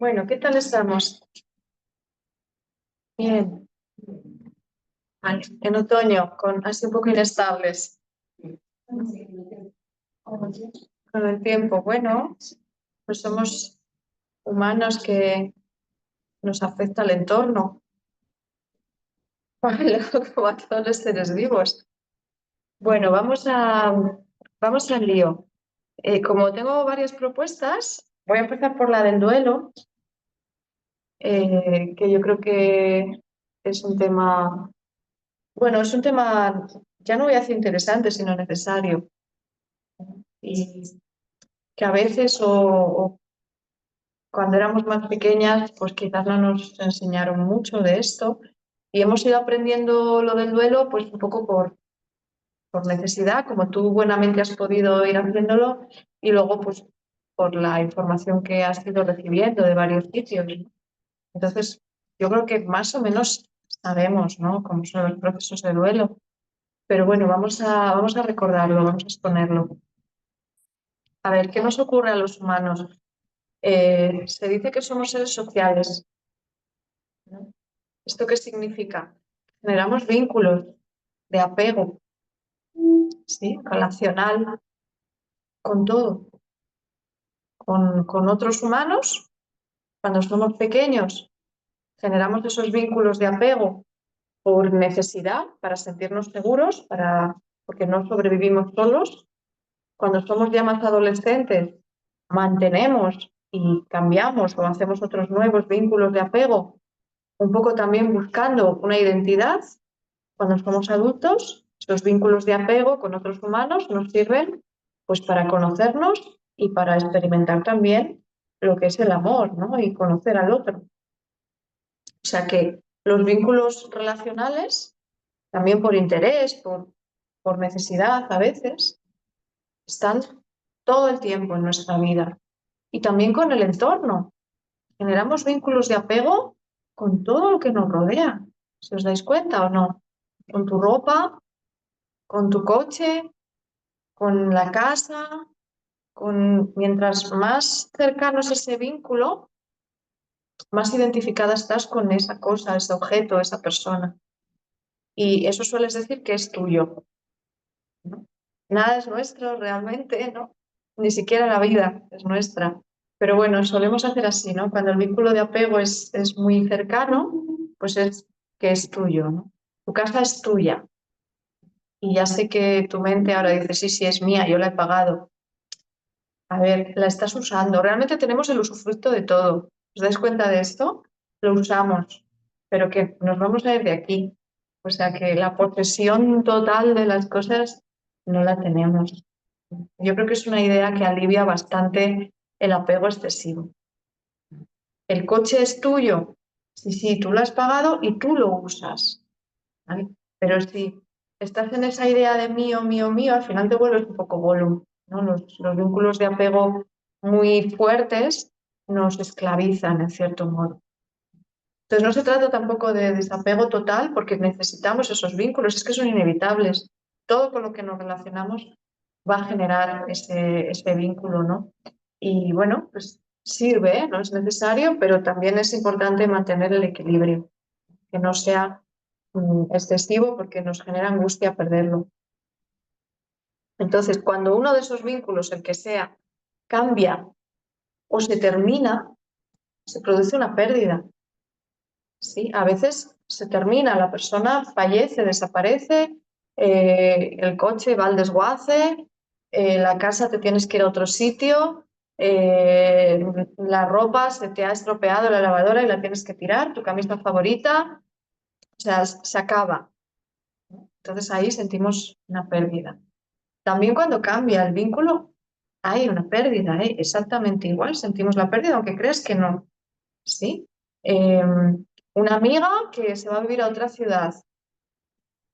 Bueno, ¿qué tal estamos? Bien. Vale. En otoño, así un poco inestables. Con el tiempo, bueno, pues somos humanos que nos afecta el entorno, ¿vale? Como a todos los seres vivos. Bueno, vamos al lío. Como tengo varias propuestas, voy a empezar por la del duelo, que yo creo que es un tema, bueno, es un tema, ya no voy a decir interesante, sino necesario. Y que a veces o cuando éramos más pequeñas, pues quizás no nos enseñaron mucho de esto y hemos ido aprendiendo lo del duelo pues un poco por necesidad, como tú buenamente has podido ir haciéndolo y luego pues por la información que has ido recibiendo de varios sitios, ¿no? Entonces, yo creo que más o menos sabemos, ¿no?, cómo son los procesos de duelo, pero bueno, vamos a recordarlo, vamos a exponerlo. A ver, ¿qué nos ocurre a los humanos? Se dice que somos seres sociales, ¿no? ¿Esto qué significa? Generamos vínculos de apego, ¿sí?, relacional con todo, con otros humanos. Cuando somos pequeños, generamos esos vínculos de apego por necesidad, para sentirnos seguros, porque no sobrevivimos solos. Cuando somos ya más adolescentes, mantenemos y cambiamos o hacemos otros nuevos vínculos de apego, un poco también buscando una identidad. Cuando somos adultos, estos vínculos de apego con otros humanos nos sirven pues para conocernos y para experimentar también lo que es el amor, ¿no?, y conocer al otro. O sea que los vínculos relacionales, también por interés, por necesidad a veces, están todo el tiempo en nuestra vida. Y también con el entorno. Generamos vínculos de apego con todo lo que nos rodea. ¿Si os dais cuenta o no? Con tu ropa, con tu coche, con la casa, mientras más cercano es ese vínculo, más identificada estás con esa cosa, ese objeto, esa persona. Y eso sueles decir que es tuyo, ¿no? Nada es nuestro realmente, ¿no? Ni siquiera la vida es nuestra. Pero bueno, solemos hacer así, ¿no? Cuando el vínculo de apego es muy cercano, pues es que es tuyo, ¿no? Tu casa es tuya. Y ya sé que tu mente ahora dice, sí, sí, es mía, yo la he pagado. A ver, la estás usando. Realmente tenemos el usufructo de todo. ¿Os dais cuenta de esto? Lo usamos, pero que nos vamos a ir de aquí. O sea que la posesión total de las cosas no la tenemos. Yo creo que es una idea que alivia bastante el apego excesivo. El coche es tuyo. Sí, sí, tú lo has pagado y tú lo usas, ¿vale? Pero si estás en esa idea de mío, mío, mío, al final te vuelves un poco Gollum, ¿no? Los vínculos de apego muy fuertes nos esclavizan en cierto modo. Entonces no se trata tampoco de desapego total porque necesitamos esos vínculos, es que son inevitables. Todo con lo que nos relacionamos va a generar ese vínculo, ¿no? Y bueno, pues sirve, ¿eh? No es necesario, pero también es importante mantener el equilibrio, que no sea excesivo porque nos genera angustia perderlo. Entonces, cuando uno de esos vínculos, el que sea, cambia o se termina, se produce una pérdida, ¿sí? A veces se termina, la persona fallece, desaparece, el coche va al desguace, la casa te tienes que ir a otro sitio, la ropa se te ha estropeado en la lavadora y la tienes que tirar, tu camisa favorita, o sea, se acaba. Entonces ahí sentimos una pérdida. También cuando cambia el vínculo hay una pérdida, ¿eh? Exactamente igual, sentimos la pérdida, aunque creas que no, ¿sí? Una amiga que se va a vivir a otra ciudad,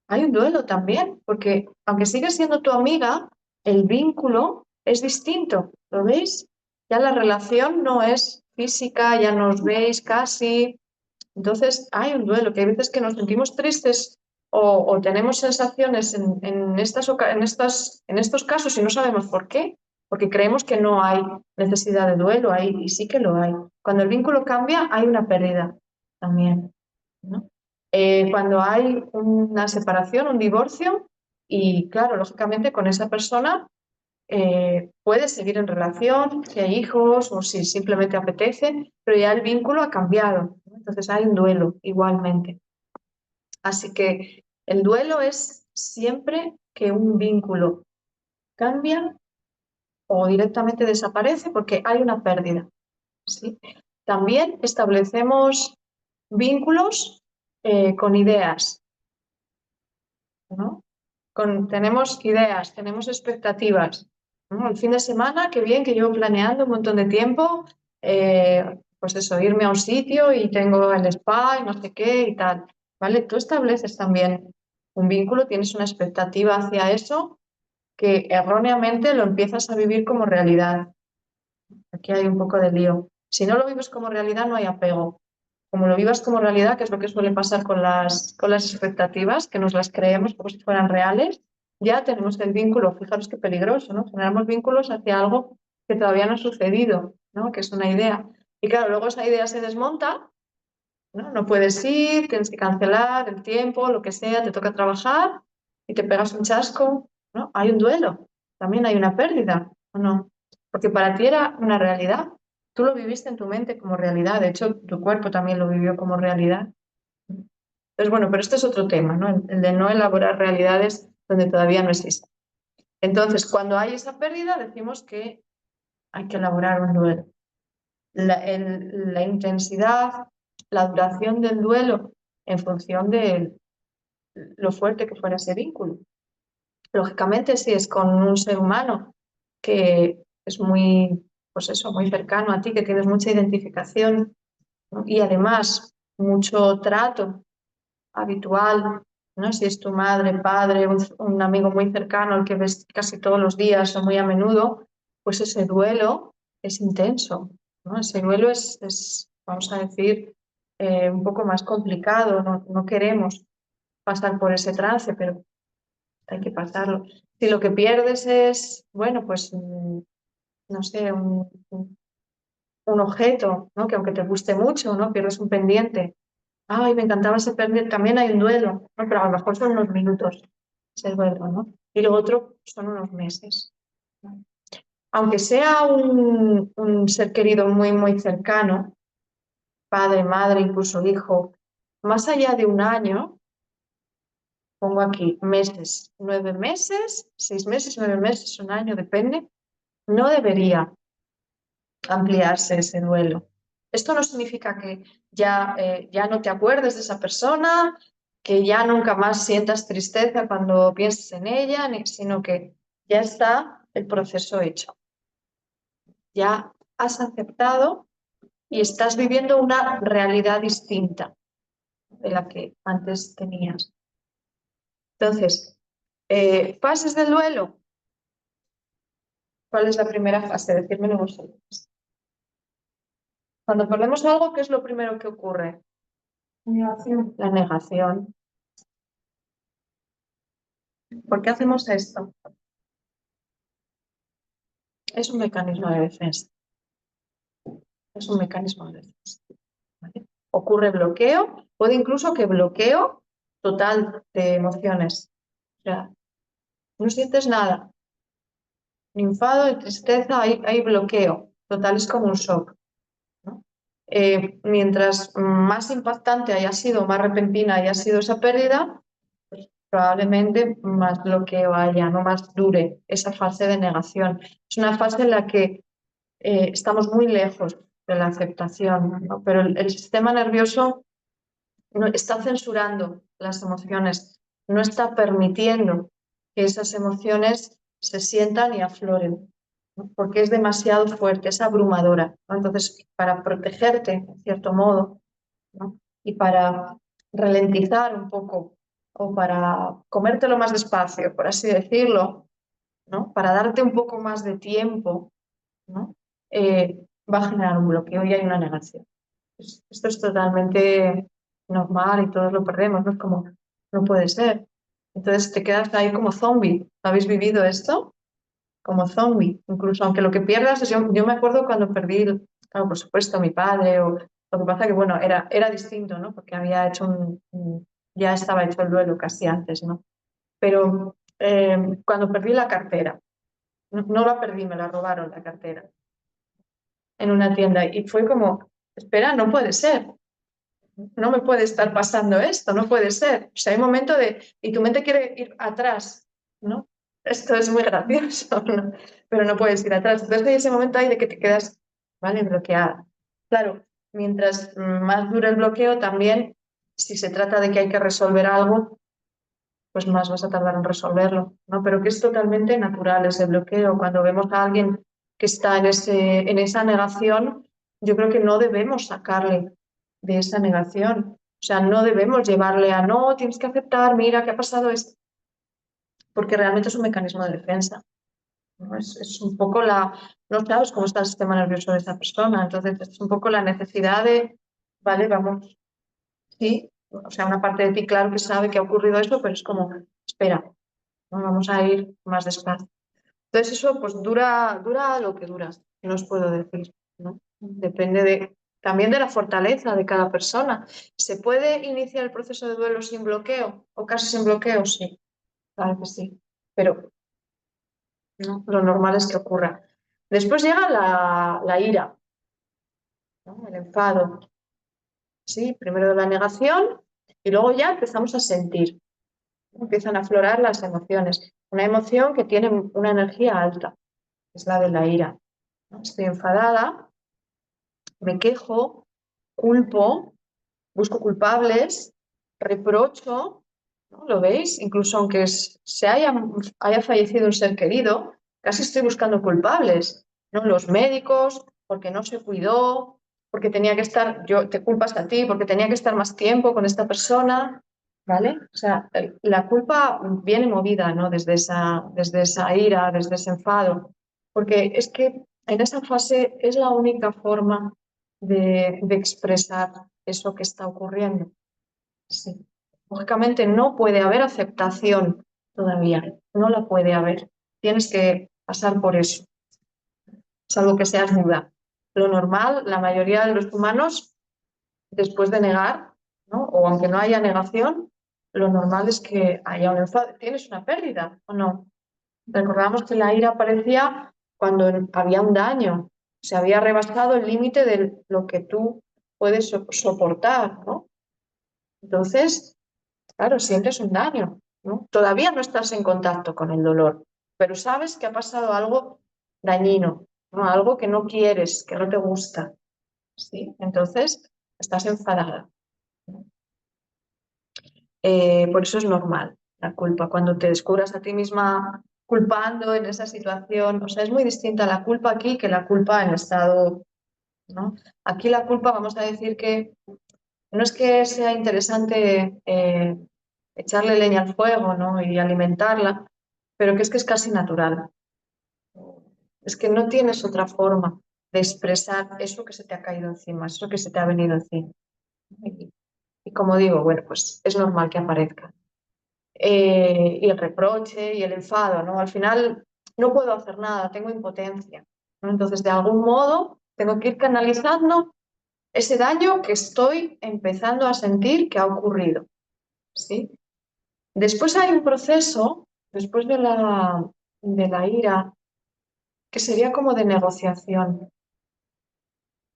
hay un duelo también, porque aunque sigue siendo tu amiga, el vínculo es distinto, ¿lo veis? Ya la relación no es física, ya no os veis casi. Entonces hay un duelo, que hay veces que nos sentimos tristes o tenemos sensaciones en estos casos y no sabemos por qué. porque creemos que no hay necesidad de duelo ahí, y sí que lo hay. Cuando el vínculo cambia, hay una pérdida también, ¿no? Cuando hay una separación, un divorcio, y claro, lógicamente con esa persona puedes seguir en relación, si hay hijos o si simplemente apetece, pero ya el vínculo ha cambiado, ¿no? Entonces hay un duelo igualmente. Así que el duelo es siempre que un vínculo cambia o directamente desaparece porque hay una pérdida, ¿sí? También establecemos vínculos con ideas, ¿no? Tenemos ideas, tenemos expectativas, ¿no? El fin de semana, qué bien, que llevo planeando un montón de tiempo, pues eso, irme a un sitio y tengo el spa y no sé qué y tal, ¿vale? Tú estableces también un vínculo, tienes una expectativa hacia eso que erróneamente lo empiezas a vivir como realidad. Aquí hay un poco de lío. Si no lo vives como realidad, no hay apego. Como lo vivas como realidad, que es lo que suele pasar con las expectativas, que nos las creemos como si fueran reales, ya tenemos el vínculo. Fijaros qué peligroso, ¿no? Generamos vínculos hacia algo que todavía no ha sucedido, ¿no? Que es una idea. Y claro, luego esa idea se desmonta, ¿no? No puedes ir, tienes que cancelar el tiempo, lo que sea, te toca trabajar y te pegas un chasco, ¿no? Hay un duelo, también hay una pérdida, ¿o no? Porque para ti era una realidad, tú lo viviste en tu mente como realidad, de hecho tu cuerpo también lo vivió como realidad. Entonces, bueno, pero este es otro tema, ¿no? El de no elaborar realidades donde todavía no existen. Entonces, cuando hay esa pérdida, decimos que hay que elaborar un duelo. La intensidad, la duración del duelo en función de lo fuerte que fuera ese vínculo. Lógicamente, si es con un ser humano que es muy, pues eso, muy cercano a ti, que tienes mucha identificación, ¿no? Y además mucho trato habitual, ¿no? Si es tu madre, padre, un amigo muy cercano al que ves casi todos los días o muy a menudo, pues ese duelo es intenso, ¿no? Ese duelo vamos a decir, un poco más complicado, no queremos pasar por ese trance, pero hay que pasarlo. Si lo que pierdes es, bueno, pues, no sé, un objeto, ¿no? Que aunque te guste mucho, ¿no? Pierdes un pendiente. Ay, me encantaba ese pendiente. También hay un duelo, ¿no? Pero a lo mejor son unos minutos ese duelo, ¿no? Y lo otro son unos meses, ¿no? Aunque sea un ser querido muy, muy cercano, padre, madre, incluso hijo, más allá de un año, pongo aquí meses, 9 meses, 6 meses, 9 meses, un año, depende, no debería ampliarse ese duelo. Esto no significa que ya no te acuerdes de esa persona, que ya nunca más sientas tristeza cuando pienses en ella, sino que ya está el proceso hecho. Ya has aceptado y estás viviendo una realidad distinta de la que antes tenías. Entonces, fases del duelo. ¿Cuál es la primera fase? Decírmelo vosotros. Cuando perdemos algo, ¿qué es lo primero que ocurre? Negación. La negación. ¿Por qué hacemos esto? Es un mecanismo de defensa. Es un mecanismo de defensa, ¿vale? Ocurre bloqueo, puede incluso que bloqueo total de emociones. O sea, no sientes nada, ni enfado, ni tristeza, hay bloqueo total, es como un shock, ¿no? Mientras más impactante haya sido, más repentina haya sido esa pérdida, pues probablemente más bloqueo haya, no más dure esa fase de negación. Es una fase en la que estamos muy lejos de la aceptación, ¿no? Pero el sistema nervioso no, está censurando las emociones, no está permitiendo que esas emociones se sientan y afloren, ¿no? Porque es demasiado fuerte, es abrumadora, ¿no? Entonces, para protegerte, en cierto modo, ¿no? Y para ralentizar un poco o para comértelo más despacio, por así decirlo, ¿no? Para darte un poco más de tiempo, ¿no? Va a generar un bloqueo y hay una negación. Esto es totalmente normal y todos lo perdemos, ¿no? Es como, no puede ser. Entonces te quedas ahí como zombie. ¿Habéis vivido esto? como zombie, incluso aunque lo que pierdas, yo me acuerdo cuando perdí, claro, por supuesto, a mi padre, o lo que pasa que, bueno, era distinto, ¿no? Porque había hecho ya estaba hecho el duelo casi antes, ¿no? Pero cuando perdí la cartera, no la perdí, me la robaron la cartera en una tienda y fue como, espera, no puede ser, no me puede estar pasando esto, no puede ser. O sea, hay un momento y tu mente quiere ir atrás, ¿no? Esto es muy gracioso, ¿no? Pero no puedes ir atrás. Entonces hay ese momento ahí de que te quedas, ¿vale? Bloqueada. Claro, mientras más dure el bloqueo, también, si se trata de que hay que resolver algo, pues más vas a tardar en resolverlo, ¿no? Pero que es totalmente natural ese bloqueo. Cuando vemos a alguien que está en esa negación, yo creo que no debemos sacarle de esa negación. O sea, no debemos llevarle a, no, tienes que aceptar, mira, ¿qué ha pasado esto? Porque realmente es un mecanismo de defensa, ¿no? Es un poco no sabes cómo está el sistema nervioso de esa persona, entonces es un poco la necesidad de, vale, vamos, sí, o sea, una parte de ti, claro que sabe que ha ocurrido eso, pero es como, espera, ¿no? Vamos a ir más despacio. Entonces eso pues dura lo que dura, no os puedo decir, ¿no? Depende también de la fortaleza de cada persona. ¿Se puede iniciar el proceso de duelo sin bloqueo o casi sin bloqueo? Sí, claro que sí, pero no, lo normal es que ocurra. Después llega la ira, ¿no? El enfado, ¿sí? Primero la negación y luego ya empezamos a sentir, ¿no? Empiezan a aflorar las emociones. Una emoción que tiene una energía alta, es la de la ira, ¿no? Estoy enfadada, me quejo, culpo, busco culpables, reprocho, ¿no? ¿Lo veis? Incluso aunque haya fallecido un ser querido, casi estoy buscando culpables, ¿no? Los médicos, porque no se cuidó, porque tenía que estar, te culpas a ti, porque tenía que estar más tiempo con esta persona, ¿vale? O sea, la culpa viene movida, ¿no? Desde esa ira, desde ese enfado, porque es que en esa fase es la única forma de expresar eso que está ocurriendo. Sí. Lógicamente no puede haber aceptación todavía, no la puede haber. Tienes que pasar por eso, salvo que seas muda. Lo normal, la mayoría de los humanos, después de negar, ¿no? O aunque no haya negación, lo normal es que haya un enfado. ¿Tienes una pérdida o no? Recordamos que la ira aparecía cuando había un daño, se había rebasado el límite de lo que tú puedes soportar, ¿no? Entonces, claro, sientes un daño, ¿no? Todavía no estás en contacto con el dolor, pero sabes que ha pasado algo dañino, ¿no? Algo que no quieres, que no te gusta, ¿sí? Entonces, estás enfadada, ¿no? Por eso es normal la culpa. Cuando te descubras a ti misma culpando en esa situación, o sea, es muy distinta la culpa aquí que la culpa en estado, ¿no? Aquí la culpa, vamos a decir que no es que sea interesante echarle leña al fuego, ¿no? Y alimentarla, pero que es casi natural. Es que no tienes otra forma de expresar eso que se te ha caído encima, eso que se te ha venido encima. Y como digo, bueno, pues es normal que aparezca. Y el reproche y el enfado, ¿no? Al final no puedo hacer nada, tengo impotencia, ¿no? Entonces, de algún modo, tengo que ir canalizando ese daño que estoy empezando a sentir que ha ocurrido, ¿sí? Después hay un proceso, después de la ira, que sería como de negociación,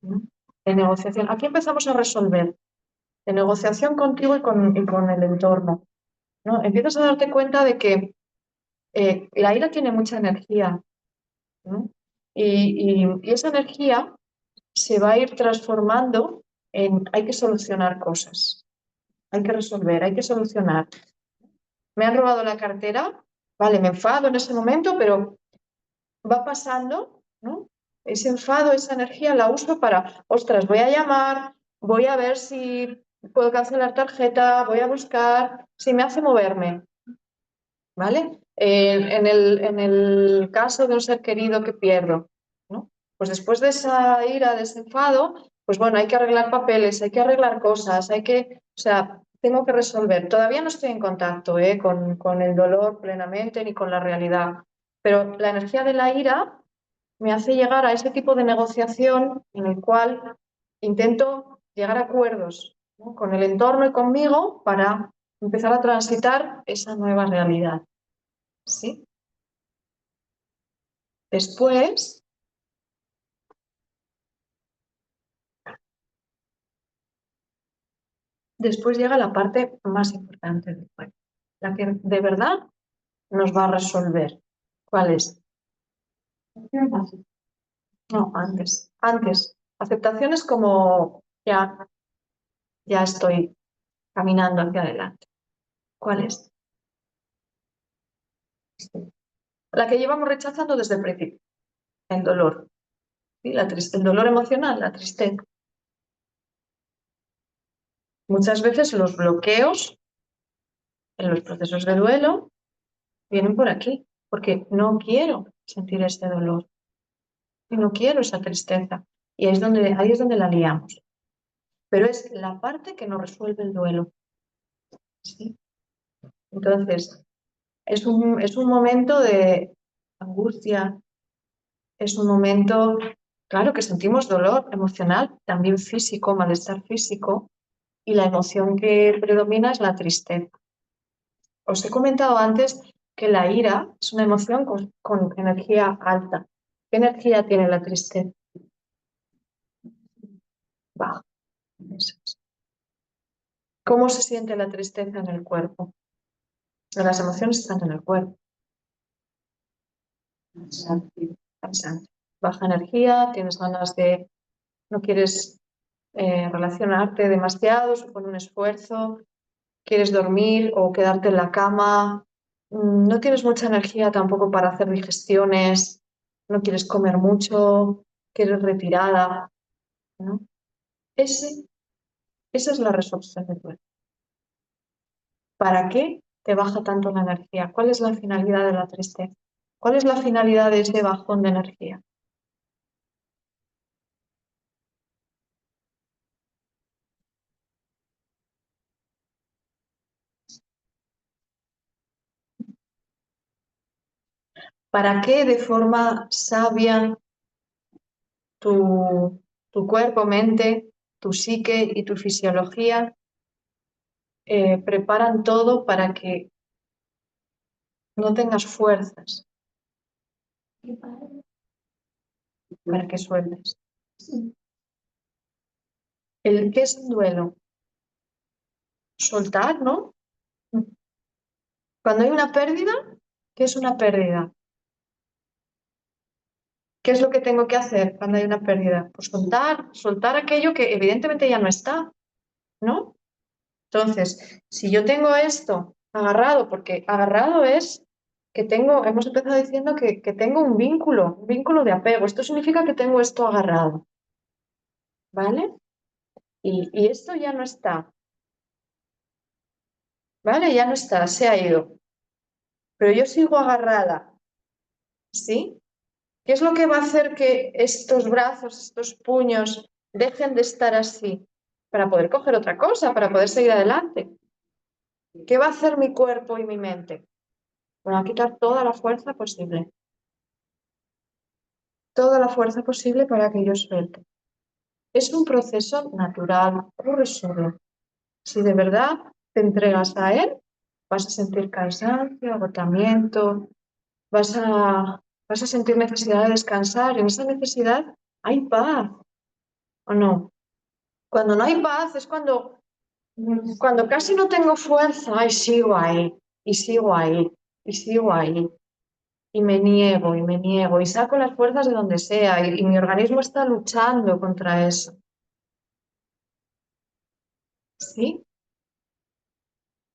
¿no? De negociación. Aquí empezamos a resolver, de negociación contigo y con el entorno, ¿no? Empiezas a darte cuenta de que la ira tiene mucha energía, ¿no? Y esa energía se va a ir transformando en hay que solucionar cosas, hay que resolver, hay que solucionar. Me han robado la cartera, vale, me enfado en ese momento, pero va pasando, ¿no? Ese enfado, esa energía la uso para, ostras, voy a llamar, voy a ver si puedo cancelar tarjeta, voy a buscar, si me hace moverme, ¿vale? En el caso de un ser querido que pierdo, ¿no? Pues después de esa ira, de ese enfado, pues bueno, hay que arreglar papeles, hay que arreglar cosas, o sea, tengo que resolver. Todavía no estoy en contacto, con el dolor plenamente ni con la realidad, Pero la energía de la ira me hace llegar a ese tipo de negociación en el cual intento llegar a acuerdos, ¿no?, con el entorno y conmigo para empezar a transitar esa nueva realidad. ¿Sí? Después llega la parte más importante del cuento, la que de verdad nos va a resolver. ¿Cuál es? No, antes. Antes. Aceptación es como ya estoy caminando hacia adelante. ¿Cuál es? La que llevamos rechazando desde el principio. El dolor. ¿Sí? El dolor emocional, la tristeza. Muchas veces los bloqueos en los procesos de duelo vienen por aquí, porque no quiero sentir este dolor y no quiero esa tristeza. Y ahí es donde la liamos. Pero es la parte que nos resuelve el duelo. ¿Sí? Entonces, es un momento de angustia, es un momento, claro, que sentimos dolor emocional, también físico, malestar físico, y la emoción que predomina es la tristeza. Os he comentado antes que la ira es una emoción con energía alta. ¿Qué energía tiene la tristeza? Baja. Eso es. ¿Cómo se siente la tristeza en el cuerpo? Las emociones están en el cuerpo. Cansante. Baja energía, tienes ganas de, no quieres relacionarte demasiado, supone un esfuerzo, quieres dormir o quedarte en la cama, no tienes mucha energía tampoco para hacer digestiones, no quieres comer mucho, quieres retirada, ¿no? Esa es la resolución del duelo. ¿Para qué te baja tanto la energía? ¿Cuál es la finalidad de la tristeza? ¿Cuál es la finalidad de ese bajón de energía? ¿Para qué de forma sabia tu cuerpo, mente, tu psique y tu fisiología preparan todo para que no tengas fuerzas, para que sueltes? ¿Qué es un duelo? Soltar, ¿no? Cuando hay una pérdida, ¿qué es una pérdida? ¿Qué es lo que tengo que hacer cuando hay una pérdida? Pues soltar aquello que evidentemente ya no está, ¿no? Entonces, si yo tengo esto agarrado, porque agarrado es que hemos empezado diciendo que tengo un vínculo de apego. Esto significa que tengo esto agarrado, ¿vale? Y esto ya no está, ¿vale? Ya no está, se ha ido. Pero yo sigo agarrada, ¿sí? ¿Qué es lo que va a hacer que estos brazos, estos puños, dejen de estar así? Para poder coger otra cosa, para poder seguir adelante. ¿Qué va a hacer mi cuerpo y mi mente? Bueno, a quitar toda la fuerza posible. Toda la fuerza posible para que yo suelte. Es un proceso natural, progresivo. Si de verdad te entregas a él, vas a sentir cansancio, agotamiento, vas a sentir necesidad de descansar. En esa necesidad hay paz, ¿o no? Cuando no hay paz es cuando casi no tengo fuerza y sigo ahí, y sigo ahí, y sigo ahí. Y me niego, y saco las fuerzas de donde sea, y mi organismo está luchando contra eso. ¿Sí?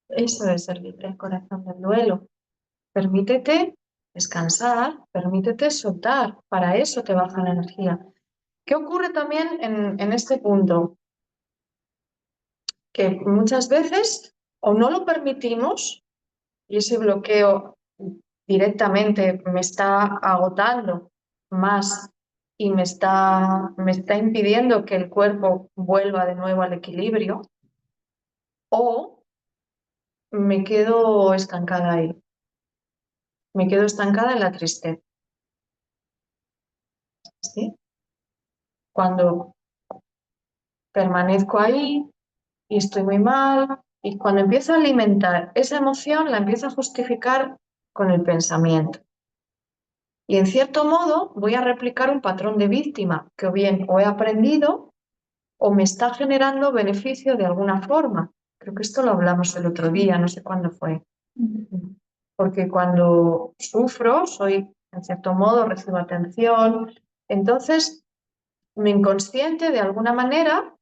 Eso es el libre corazón del duelo. Permítete descansar, permítete soltar. Para eso te baja la energía. ¿Qué ocurre también en este punto? Que muchas veces o no lo permitimos y ese bloqueo directamente me está agotando más y me está impidiendo que el cuerpo vuelva de nuevo al equilibrio, o me quedo estancada ahí. me quedo estancada en la tristeza, ¿sí? Cuando permanezco ahí y estoy muy mal, y cuando empiezo a alimentar esa emoción, la empiezo a justificar con el pensamiento. Y en cierto modo voy a replicar un patrón de víctima que o bien o he aprendido o me está generando beneficio de alguna forma. Creo que esto lo hablamos el otro día, no sé cuándo fue. Porque cuando sufro, soy, en cierto modo, recibo atención. Entonces, mi inconsciente, de alguna manera,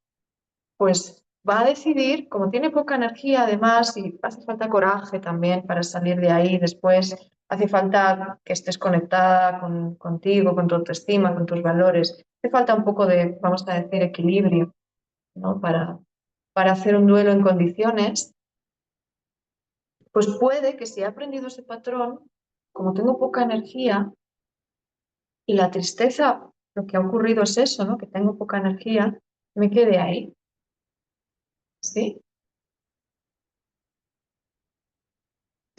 pues va a decidir, como tiene poca energía además, y hace falta coraje también para salir de ahí después, hace falta que estés conectada contigo, con tu autoestima, con tus valores, hace falta un poco de, vamos a decir, equilibrio, ¿no? Para hacer un duelo en condiciones, pues puede que si he aprendido ese patrón, como tengo poca energía y la tristeza, lo que ha ocurrido es eso, ¿no? Que tengo poca energía, me quede ahí, ¿sí?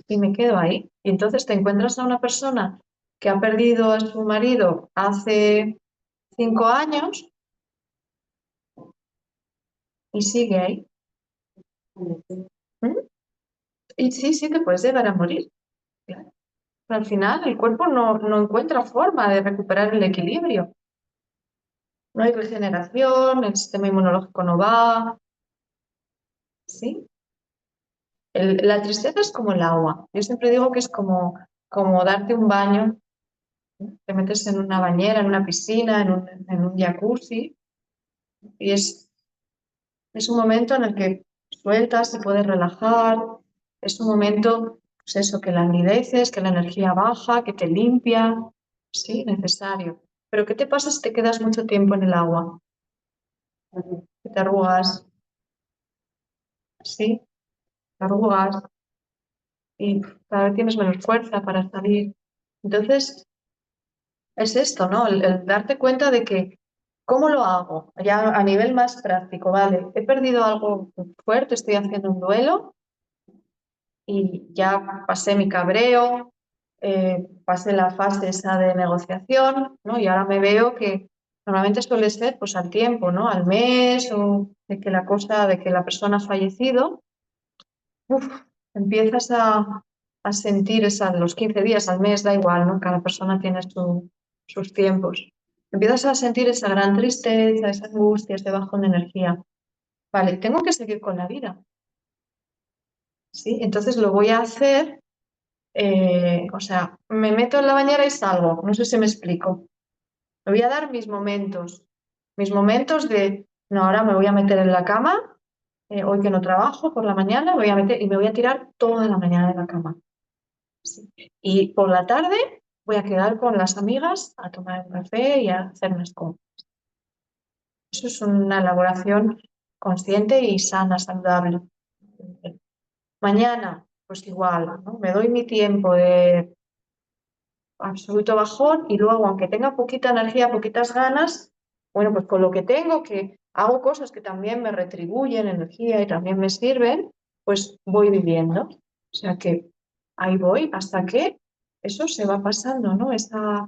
Y me quedo ahí. Y entonces te encuentras a una persona que ha perdido a su marido hace 5 años y sigue ahí. ¿Mm? Y sí, sí, te puedes llegar a morir. Claro. Pero al final el cuerpo no encuentra forma de recuperar el equilibrio. No hay regeneración, el sistema inmunológico no va, ¿sí? La tristeza es como el agua. Yo siempre digo que es como darte un baño, ¿no? Te metes en una bañera, en una piscina, en un jacuzzi y es un momento en el que sueltas, te puedes relajar, es un momento, pues eso, que languideces, que la energía baja, que te limpia, sí, necesario. Pero ¿qué te pasa si te quedas mucho tiempo en el agua? Que te arrugas, sí, te arrugas y cada vez tienes menos fuerza para salir. Entonces, es esto, ¿no? El darte cuenta de que, ¿cómo lo hago? Ya a nivel más práctico, vale, he perdido algo fuerte, estoy haciendo un duelo y ya pasé mi cabreo, pasé la fase esa de negociación, ¿no? Y ahora me veo que normalmente suele ser pues al tiempo, ¿no? Al mes o de que la persona ha fallecido, uf, empiezas a sentir los 15 días, al mes, da igual, ¿no? Cada persona tiene sus tiempos. Empiezas a sentir esa gran tristeza, esa angustia, ese bajón de energía. Vale, tengo que seguir con la vida, ¿sí? Entonces lo voy a hacer, o sea, me meto en la bañera y salgo, no sé si me explico. Me voy a dar mis momentos de, no, ahora me voy a meter en la cama, hoy que no trabajo por la mañana, me voy a meter y me voy a tirar toda la mañana en la cama. Sí. Y por la tarde voy a quedar con las amigas a tomar un café y a hacer unas compras. Eso es una elaboración consciente y sana, saludable. Mañana, pues igual, ¿no? Me doy mi tiempo de absoluto bajón y luego, aunque tenga poquita energía, poquitas ganas, bueno, pues con lo que tengo, que hago cosas que también me retribuyen energía y también me sirven, pues voy viviendo. O sea que ahí voy hasta que eso se va pasando, ¿no? Esa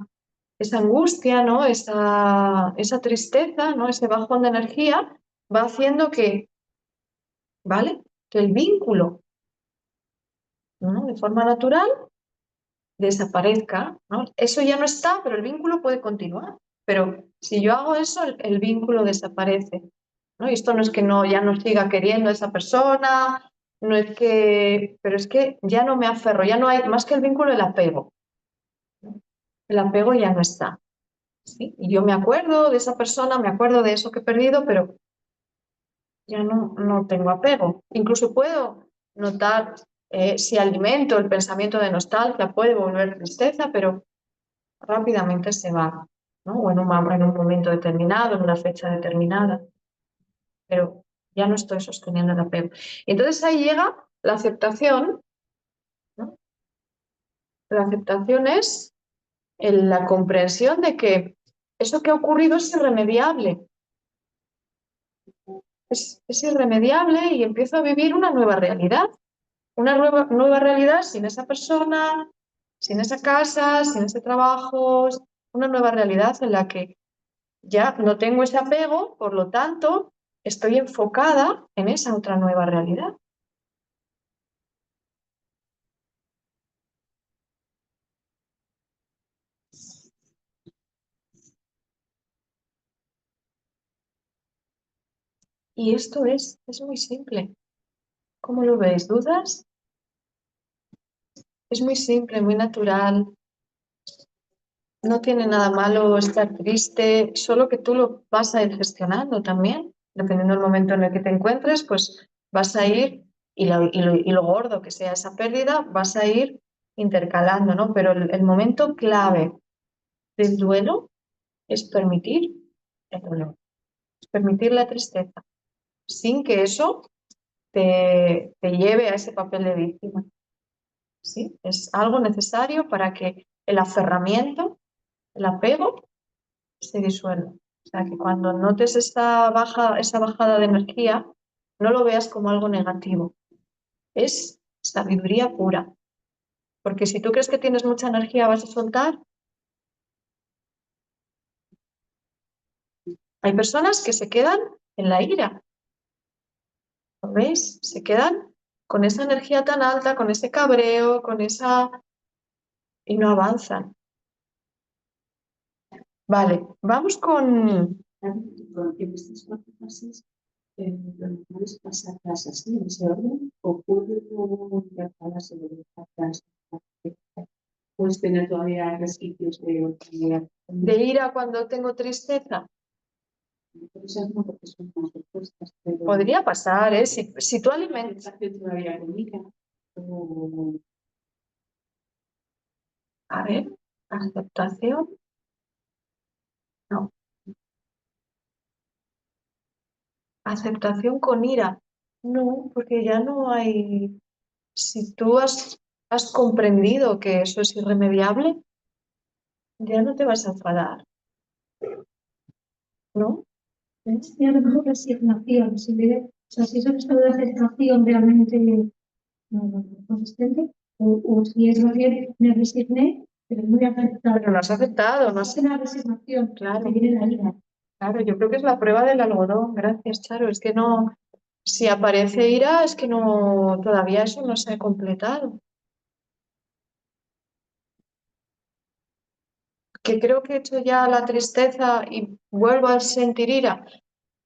angustia, ¿no? Esa tristeza, ¿no? Ese bajón de energía va haciendo que, ¿vale? Que el vínculo, ¿no? De forma natural desaparezca, ¿no? Eso ya no está, pero el vínculo puede continuar. Pero si yo hago eso, el vínculo desaparece, ¿no? Y esto no es que ya no siga queriendo a esa persona, no es que, pero es que ya no me aferro, ya no hay más que el vínculo, el apego. ¿No? El apego ya no está, ¿sí? Y yo me acuerdo de esa persona, me acuerdo de eso que he perdido, pero ya no tengo apego. Incluso puedo notar si alimento el pensamiento de nostalgia, puede volver tristeza, pero rápidamente se va, ¿no? O en un momento determinado, en una fecha determinada, pero ya no estoy sosteniendo el apego. Y entonces ahí llega la aceptación, ¿no? La aceptación es la comprensión de que eso que ha ocurrido es irremediable. Es irremediable y empiezo a vivir una nueva realidad. Una nueva realidad sin esa persona, sin esa casa, sin ese trabajo, una nueva realidad en la que ya no tengo ese apego, por lo tanto, estoy enfocada en esa otra nueva realidad. Y esto es muy simple. ¿Cómo lo veis? ¿Dudas? Es muy simple, muy natural. No tiene nada malo estar triste, solo que tú lo vas a ir gestionando también. Dependiendo del momento en el que te encuentres, pues vas a ir, y lo gordo que sea esa pérdida, vas a ir intercalando, ¿no? Pero el momento clave del duelo es permitir el dolor, es permitir la tristeza, sin que eso te lleve a ese papel de víctima. ¿Sí? Es algo necesario para que el aferramiento, el apego, se disuelva. O sea, que cuando notes esa bajada de energía, no lo veas como algo negativo. Es sabiduría pura. Porque si tú crees que tienes mucha energía, vas a soltar. Hay personas que se quedan en la ira. ¿Lo veis? Se quedan con esa energía tan alta, con ese cabreo, y no avanzan. Vale, vamos con... En estas cuatro fases, lo normal es pasarlas así, en ese orden, o puedo intercalarse de pasarlas. Puedes tener todavía resquicios de ira cuando tengo tristeza. Esas no, porque son más opuestas, pero Podría pasar, ¿eh? Si tú alimentas... todavía con ira. A ver, aceptación. No. Aceptación con ira. No, porque ya no hay... Si tú has comprendido que eso es irremediable, ya no te vas a enfadar, ¿no? ¿Ves? Y a lo mejor resignación, si o sea, si es un estado de aceptación realmente consistente, o si es más bien me resigné, pero muy afectado. Pero no has aceptado, no has... Es una resignación, Claro. que viene la ira. Claro, yo creo que es la prueba del algodón. Gracias, Charo. Es que no... Si aparece ira, es que no... Todavía eso no se ha completado. Que creo que he hecho ya la tristeza y vuelvo a sentir ira.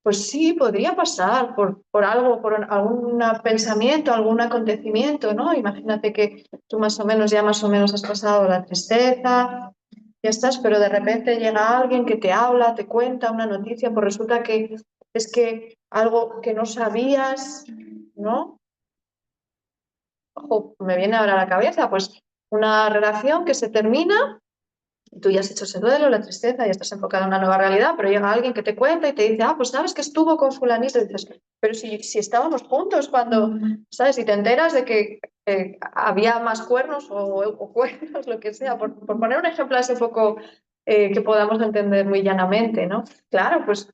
Pues sí, podría pasar por algo, por algún pensamiento, algún acontecimiento, ¿no? Imagínate que tú más o menos has pasado la tristeza, ya estás, pero de repente llega alguien que te habla, te cuenta una noticia, pues resulta que es que algo que no sabías, ¿no? Ojo, me viene ahora a la cabeza, pues una relación que se termina. Tú ya has hecho ese duelo, la tristeza, ya estás enfocado en una nueva realidad, pero llega alguien que te cuenta y te dice, pues sabes que estuvo con fulanito, y dices, pero si estábamos juntos cuando, ¿sabes? Y te enteras de que había más cuernos o cuernos, lo que sea, por poner un ejemplo así un poco que podamos entender muy llanamente, ¿no? Claro, pues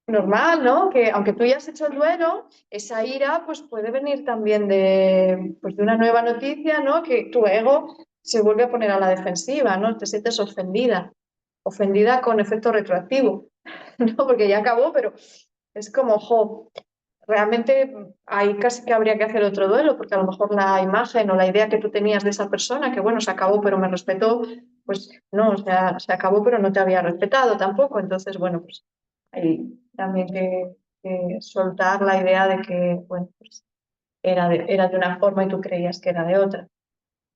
normal, ¿no? Que aunque tú ya has hecho el duelo, esa ira pues puede venir también pues, de una nueva noticia, ¿no? Que tu ego se vuelve a poner a la defensiva, ¿no? Te sientes ofendida con efecto retroactivo, ¿no? Porque ya acabó, pero es como, realmente ahí casi que habría que hacer otro duelo, porque a lo mejor la imagen o la idea que tú tenías de esa persona, que bueno, se acabó pero me respetó, pues no, o sea, se acabó pero no te había respetado tampoco, entonces bueno, pues hay también que soltar la idea de que, bueno, pues era de una forma y tú creías que era de otra.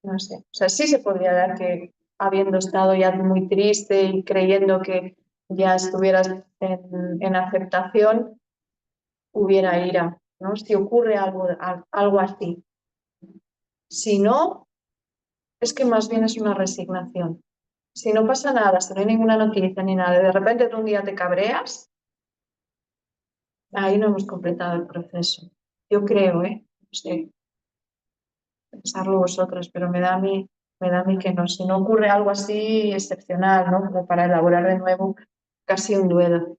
No sé. O sea, sí se podría dar que habiendo estado ya muy triste y creyendo que ya estuvieras en aceptación, hubiera ira, ¿no? Si ocurre algo así. Si no, es que más bien es una resignación. Si no pasa nada, si no hay ninguna noticia ni nada, de repente tú un día te cabreas, ahí no hemos completado el proceso. Yo creo, ¿eh? No sé, pensarlo vosotros, pero me da a mí que no. Si no ocurre algo así excepcional, ¿no? Como para elaborar de nuevo casi un duelo.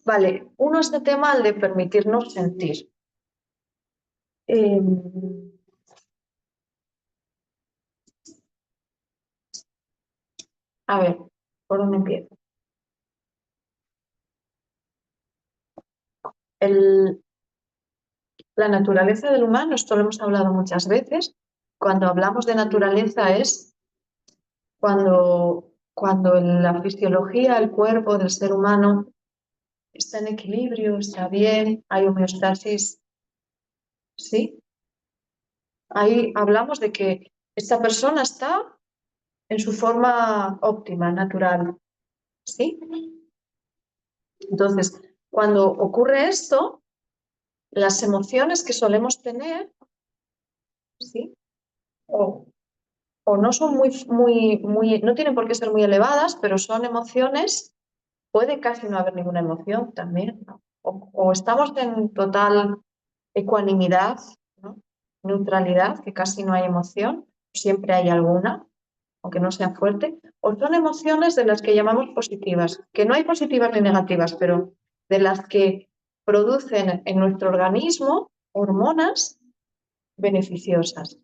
Vale, uno es de tema el de permitirnos sentir. A ver, ¿por dónde empiezo? La naturaleza del humano, esto lo hemos hablado muchas veces. Cuando hablamos de naturaleza es cuando en la fisiología, el cuerpo del ser humano está en equilibrio, está bien, hay homeostasis, ¿sí? Ahí hablamos de que esta persona está en su forma óptima, natural, ¿sí? Entonces, cuando ocurre esto, las emociones que solemos tener, ¿sí? O no son no tienen por qué ser muy elevadas, pero son emociones, puede casi no haber ninguna emoción también, ¿no? O estamos en total ecuanimidad, ¿no? Neutralidad, que casi no hay emoción, siempre hay alguna, aunque no sea fuerte, o son emociones de las que llamamos positivas, que no hay positivas ni negativas, pero de las que producen en nuestro organismo hormonas beneficiosas,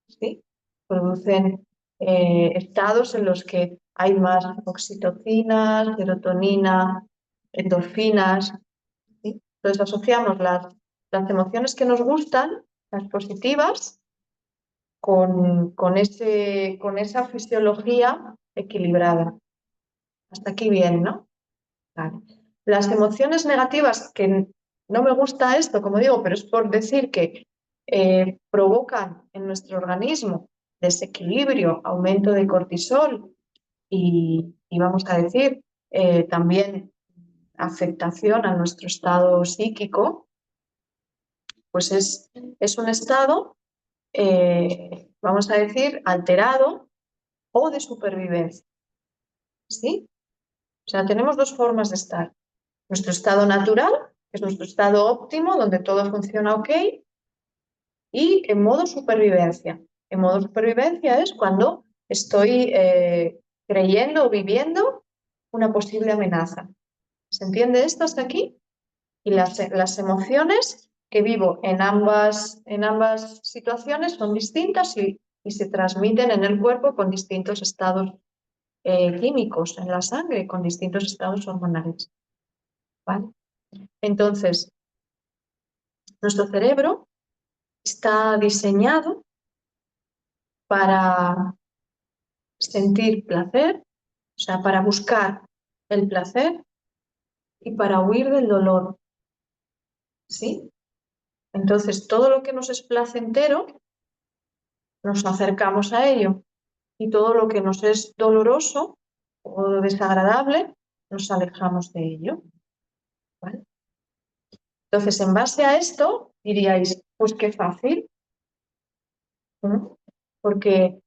¿sí? Producen estados en los que hay más oxitocinas, serotonina, endorfinas, ¿sí? Entonces asociamos las emociones que nos gustan, las positivas, con esa fisiología equilibrada. Hasta aquí bien, ¿no? Vale. Las emociones negativas, que no me gusta esto, como digo, pero es por decir que provocan en nuestro organismo desequilibrio, aumento de cortisol y vamos a decir también afectación a nuestro estado psíquico, pues es un estado, vamos a decir, alterado o de supervivencia, ¿sí? O sea, tenemos dos formas de estar. Nuestro estado natural, que es nuestro estado óptimo, donde todo funciona ok, y en modo supervivencia. En modo supervivencia es cuando estoy creyendo o viviendo una posible amenaza. ¿Se entiende esto hasta aquí? Y las emociones que vivo en ambas situaciones son distintas y se transmiten en el cuerpo con distintos estados químicos en la sangre, con distintos estados hormonales. ¿Vale? Entonces, nuestro cerebro está diseñado para sentir placer, o sea, para buscar el placer y para huir del dolor, ¿sí? Entonces, todo lo que nos es placentero, nos acercamos a ello, y todo lo que nos es doloroso o desagradable, nos alejamos de ello, ¿vale? Entonces, en base a esto, diríais, pues qué fácil, ¿no? Porque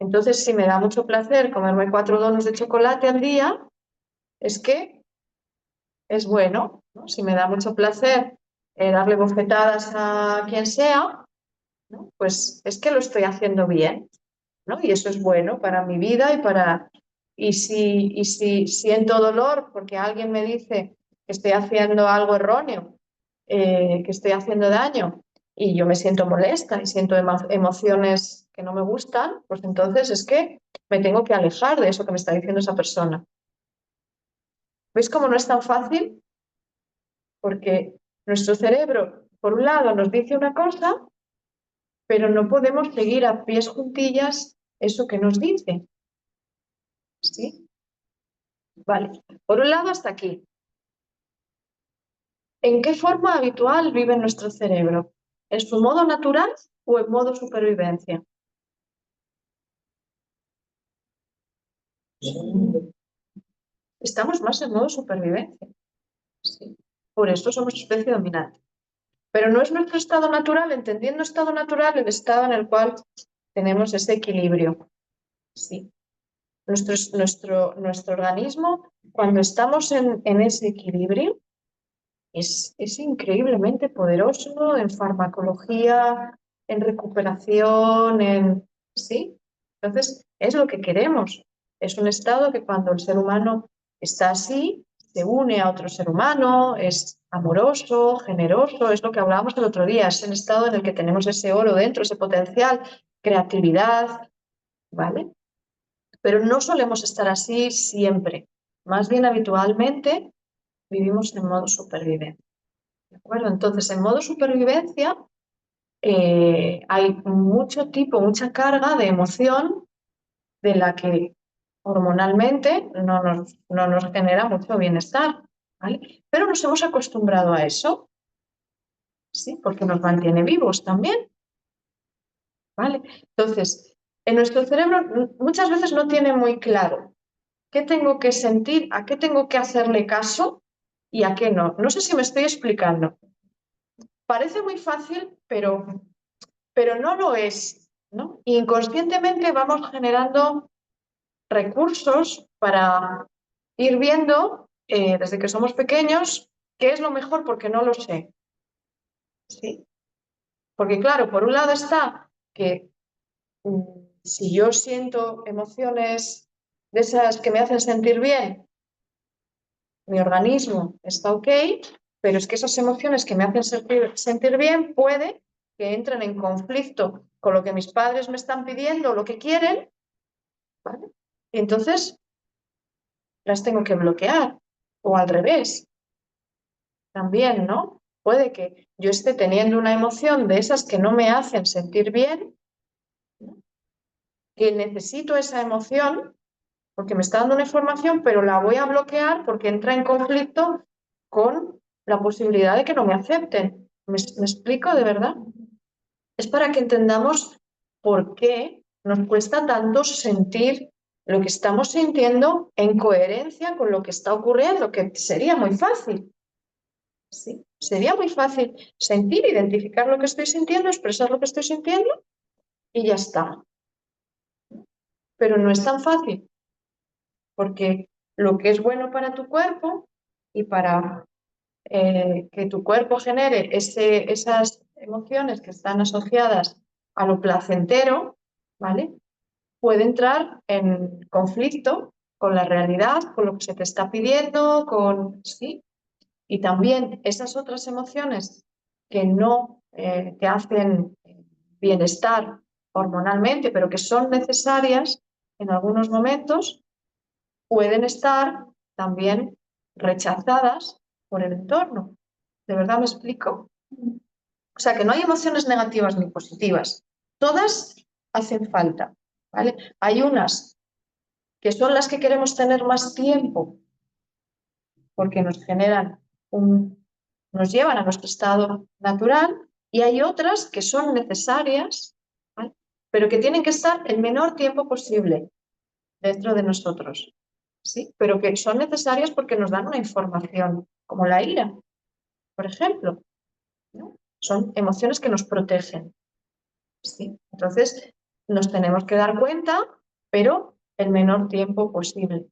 entonces, si me da mucho placer comerme 4 donuts de chocolate al día, es que es bueno, ¿no? Si me da mucho placer darle bofetadas a quien sea, ¿no? Pues es que lo estoy haciendo bien, ¿no? Y eso es bueno para mi vida y si siento dolor porque alguien me dice que estoy haciendo algo erróneo, que estoy haciendo daño, y yo me siento molesta y siento emociones que no me gustan, pues entonces es que me tengo que alejar de eso que me está diciendo esa persona. ¿Veis cómo no es tan fácil? Porque nuestro cerebro, por un lado, nos dice una cosa, pero no podemos seguir a pies juntillas eso que nos dice, ¿sí? Vale, por un lado hasta aquí. ¿En qué forma habitual vive nuestro cerebro? ¿En su modo natural o en modo supervivencia? Estamos más en modo supervivencia, ¿sí? Por eso somos especie dominante. Pero no es nuestro estado natural, entendiendo estado natural, el estado en el cual tenemos ese equilibrio, ¿sí? Nuestro organismo, cuando estamos en ese equilibrio, es increíblemente poderoso en farmacología, en recuperación, ¿sí? Entonces, es lo que queremos. Es un estado que cuando el ser humano está así, se une a otro ser humano, es amoroso, generoso, es lo que hablábamos el otro día, es el estado en el que tenemos ese oro dentro, ese potencial, creatividad, ¿vale? Pero no solemos estar así siempre. Más bien habitualmente vivimos en modo supervivencia. ¿De acuerdo? Entonces, en modo supervivencia hay mucha carga de emoción de la que hormonalmente no nos genera mucho bienestar, ¿vale? Pero nos hemos acostumbrado a eso, ¿sí? Porque nos mantiene vivos también, ¿vale? Entonces, en nuestro cerebro muchas veces no tiene muy claro qué tengo que sentir, a qué tengo que hacerle caso y a qué no. No sé si me estoy explicando. Parece muy fácil, pero no lo es, ¿no? Inconscientemente vamos generando recursos para ir viendo desde que somos pequeños qué es lo mejor porque no lo sé. ¿Sí? Porque claro, por un lado está que si yo siento emociones de esas que me hacen sentir bien, mi organismo está ok, pero es que esas emociones que me hacen sentir bien puede que entren en conflicto con lo que mis padres me están pidiendo o lo que quieren, ¿vale? Y entonces las tengo que bloquear o al revés también, ¿no? Puede que yo esté teniendo una emoción de esas que no me hacen sentir bien, ¿no? Que necesito esa emoción porque me está dando una información, pero la voy a bloquear porque entra en conflicto con la posibilidad de que no me acepten. ¿Me explico de verdad? Es para que entendamos por qué nos cuesta tanto sentir lo que estamos sintiendo en coherencia con lo que está ocurriendo, que sería muy fácil. ¿Sí? Sería muy fácil sentir, identificar lo que estoy sintiendo, expresar lo que estoy sintiendo y ya está. Pero no es tan fácil, porque lo que es bueno para tu cuerpo y para que tu cuerpo genere esas emociones que están asociadas a lo placentero, ¿vale? Puede entrar en conflicto con la realidad, con lo que se te está pidiendo, ¿sí? Y también esas otras emociones que no te hacen bienestar hormonalmente, pero que son necesarias en algunos momentos, pueden estar también rechazadas por el entorno. ¿De verdad me explico? O sea, que no hay emociones negativas ni positivas. Todas hacen falta, ¿vale? Hay unas que son las que queremos tener más tiempo porque nos generan nos llevan a nuestro estado natural y hay otras que son necesarias, ¿vale? Pero que tienen que estar el menor tiempo posible dentro de nosotros, ¿sí? Pero que son necesarias porque nos dan una información, como la ira, por ejemplo, ¿no? Son emociones que nos protegen, ¿sí? Entonces, nos tenemos que dar cuenta, pero el menor tiempo posible.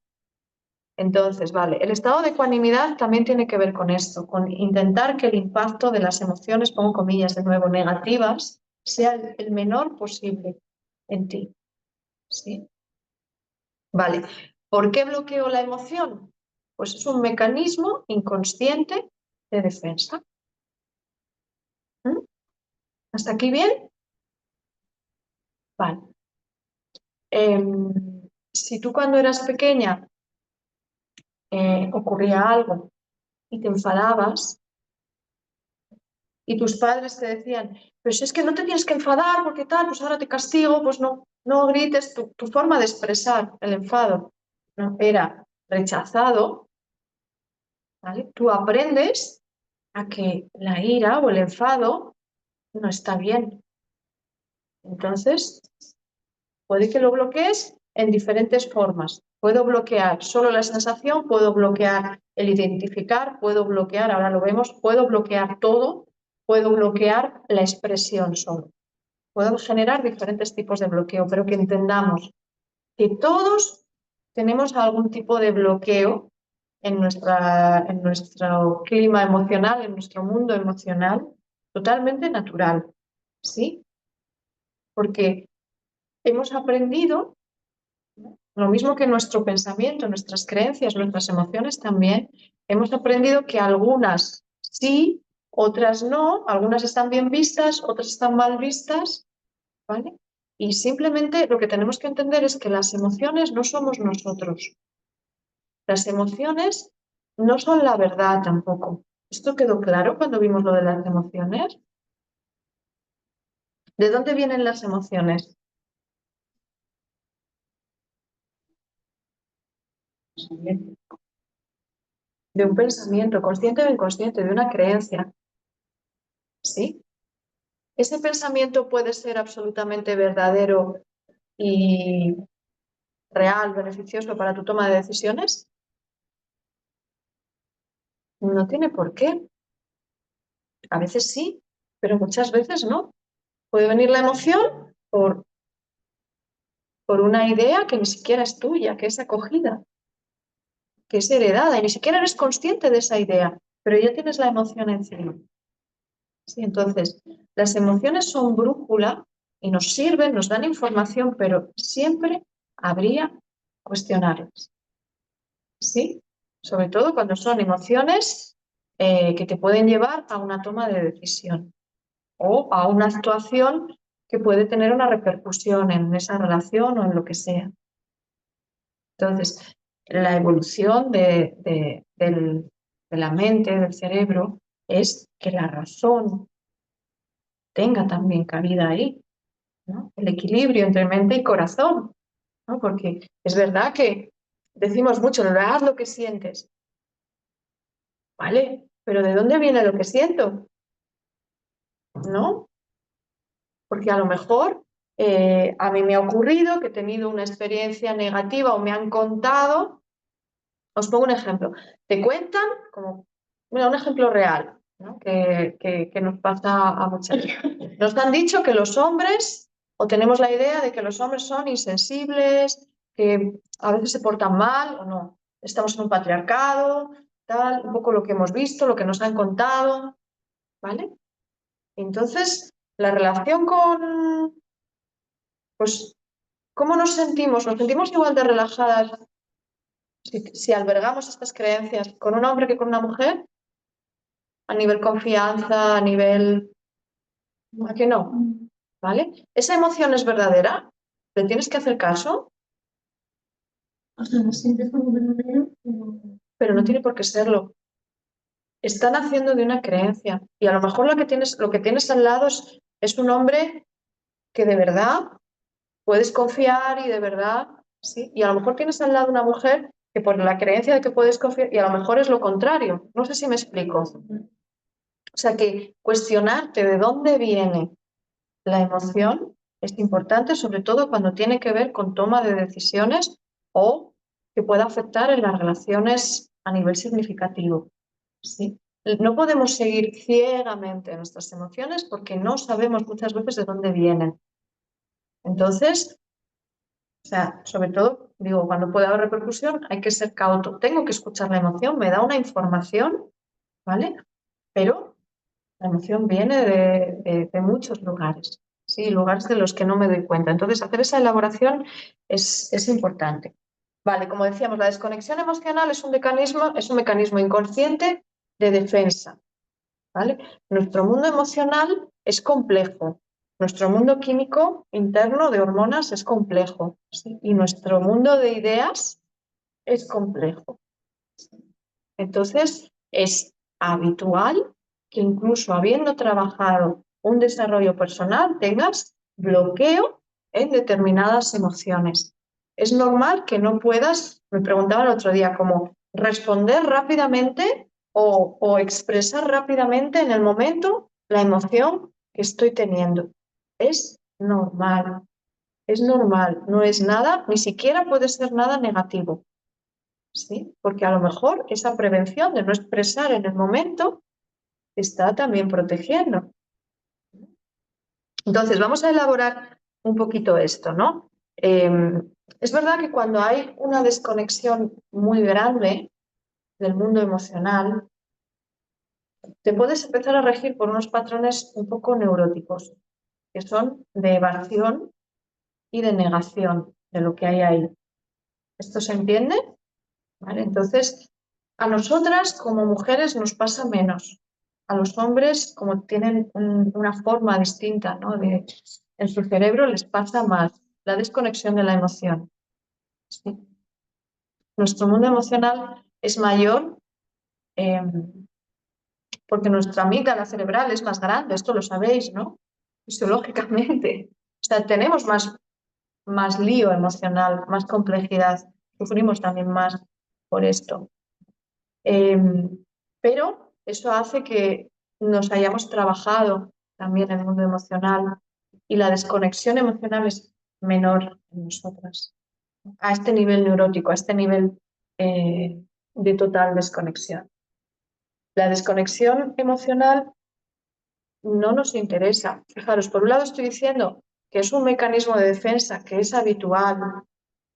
Entonces, vale, el estado de ecuanimidad también tiene que ver con esto, con intentar que el impacto de las emociones, pongo comillas de nuevo, negativas, sea el menor posible en ti, ¿sí? Vale, ¿por qué bloqueo la emoción? Pues es un mecanismo inconsciente de defensa. ¿Mm? ¿Hasta aquí bien? Vale. Si tú cuando eras pequeña ocurría algo y te enfadabas, y tus padres te decían, pero si es que no te tienes que enfadar porque tal, pues ahora te castigo, pues no grites, tu forma de expresar el enfado no era rechazado, ¿vale? Tú aprendes a que la ira o el enfado no está bien. Entonces, puede que lo bloquees en diferentes formas. Puedo bloquear solo la sensación, puedo bloquear el identificar, puedo bloquear, ahora lo vemos, puedo bloquear todo, puedo bloquear la expresión solo. Puedo generar diferentes tipos de bloqueo, pero que entendamos que todos tenemos algún tipo de bloqueo en nuestro clima emocional, en nuestro mundo emocional, totalmente natural, ¿sí? Porque hemos aprendido, ¿no? Lo mismo que nuestro pensamiento, nuestras creencias, nuestras emociones también, hemos aprendido que algunas sí, otras no, algunas están bien vistas, otras están mal vistas, ¿vale? Y simplemente lo que tenemos que entender es que las emociones no somos nosotros. Las emociones no son la verdad tampoco. ¿Esto quedó claro cuando vimos lo de las emociones? ¿De dónde vienen las emociones? De un pensamiento, consciente o inconsciente, de una creencia. ¿Sí? ¿Ese pensamiento puede ser absolutamente verdadero y real, beneficioso para tu toma de decisiones? No tiene por qué. A veces sí, pero muchas veces no. Puede venir la emoción por una idea que ni siquiera es tuya, que es acogida, que es heredada y ni siquiera eres consciente de esa idea, pero ya tienes la emoción encima. ¿Sí? Entonces, las emociones son brújula y nos sirven, nos dan información, pero siempre habría cuestionarlas. ¿Sí? Sobre todo cuando son emociones que te pueden llevar a una toma de decisión o a una actuación que puede tener una repercusión en esa relación o en lo que sea. Entonces, la evolución de la mente, del cerebro, es que la razón tenga también cabida ahí, ¿no? El equilibrio entre mente y corazón, ¿no? Porque es verdad que decimos mucho, no haz lo que sientes, ¿vale? Pero ¿de dónde viene lo que siento? ¿No? Porque a lo mejor a mí me ha ocurrido que he tenido una experiencia negativa o me han contado. Os pongo un ejemplo. Te cuentan, como, mira, un ejemplo real, ¿no? que nos pasa a muchas veces. Nos han dicho que los hombres, o tenemos la idea de que los hombres son insensibles, que a veces se portan mal o no. Estamos en un patriarcado, tal, un poco lo que hemos visto, lo que nos han contado, ¿vale? Entonces, la relación con, pues, ¿cómo nos sentimos? ¿Nos sentimos igual de relajadas si albergamos estas creencias con un hombre que con una mujer? A nivel confianza, a nivel... ¿A que no? ¿Vale? ¿Esa emoción es verdadera? ¿Le tienes que hacer caso? O sea, lo sientes como verdadero, Pero no tiene por qué serlo. Están haciendo de una creencia. Y a lo mejor lo que tienes al lado es un hombre que de verdad puedes confiar y de verdad, ¿sí? Y a lo mejor tienes al lado una mujer que por la creencia de que puedes confiar, y a lo mejor es lo contrario. No sé si me explico. O sea que cuestionarte de dónde viene la emoción es importante, sobre todo cuando tiene que ver con toma de decisiones o que pueda afectar en las relaciones a nivel significativo. ¿Sí? No podemos seguir ciegamente nuestras emociones porque no sabemos muchas veces de dónde vienen. Entonces, o sea, sobre todo, digo, cuando puede haber repercusión, hay que ser cauto. Tengo que escuchar la emoción, me da una información, ¿vale? Pero la emoción viene de muchos lugares, ¿sí? Lugares de los que no me doy cuenta. Entonces, hacer esa elaboración es importante. Vale, como decíamos, la desconexión emocional es un mecanismo inconsciente de defensa, ¿vale? Nuestro mundo emocional es complejo. Nuestro mundo químico interno de hormonas es complejo, ¿sí? Y nuestro mundo de ideas es complejo. Entonces, es habitual que incluso habiendo trabajado un desarrollo personal tengas bloqueo en determinadas emociones. Es normal que no puedas, me preguntaba el otro día, como responder rápidamente o expresar rápidamente en el momento la emoción que estoy teniendo. Es normal, no es nada, ni siquiera puede ser nada negativo. ¿Sí? Porque a lo mejor esa prevención de no expresar en el momento está también protegiendo. Entonces, vamos a elaborar un poquito esto, ¿no? Es verdad que cuando hay una desconexión muy grande del mundo emocional, te puedes empezar a regir por unos patrones un poco neuróticos, que son de evasión y de negación de lo que hay ahí. ¿Esto se entiende? ¿Vale? Entonces, a nosotras como mujeres nos pasa menos. A los hombres, como tienen una forma distinta, ¿no? de en su cerebro les pasa más la desconexión de la emoción. ¿Sí? Nuestro mundo emocional es mayor porque nuestra amígdala cerebral es más grande, esto lo sabéis, ¿no? Fisiológicamente. O sea, tenemos más lío emocional, más complejidad, sufrimos también más por esto. Pero eso hace que nos hayamos trabajado también en el mundo emocional y la desconexión emocional es menor en nosotras, a este nivel neurótico, a este nivel de total desconexión. La desconexión emocional no nos interesa. Fijaros, por un lado estoy diciendo que es un mecanismo de defensa que es habitual,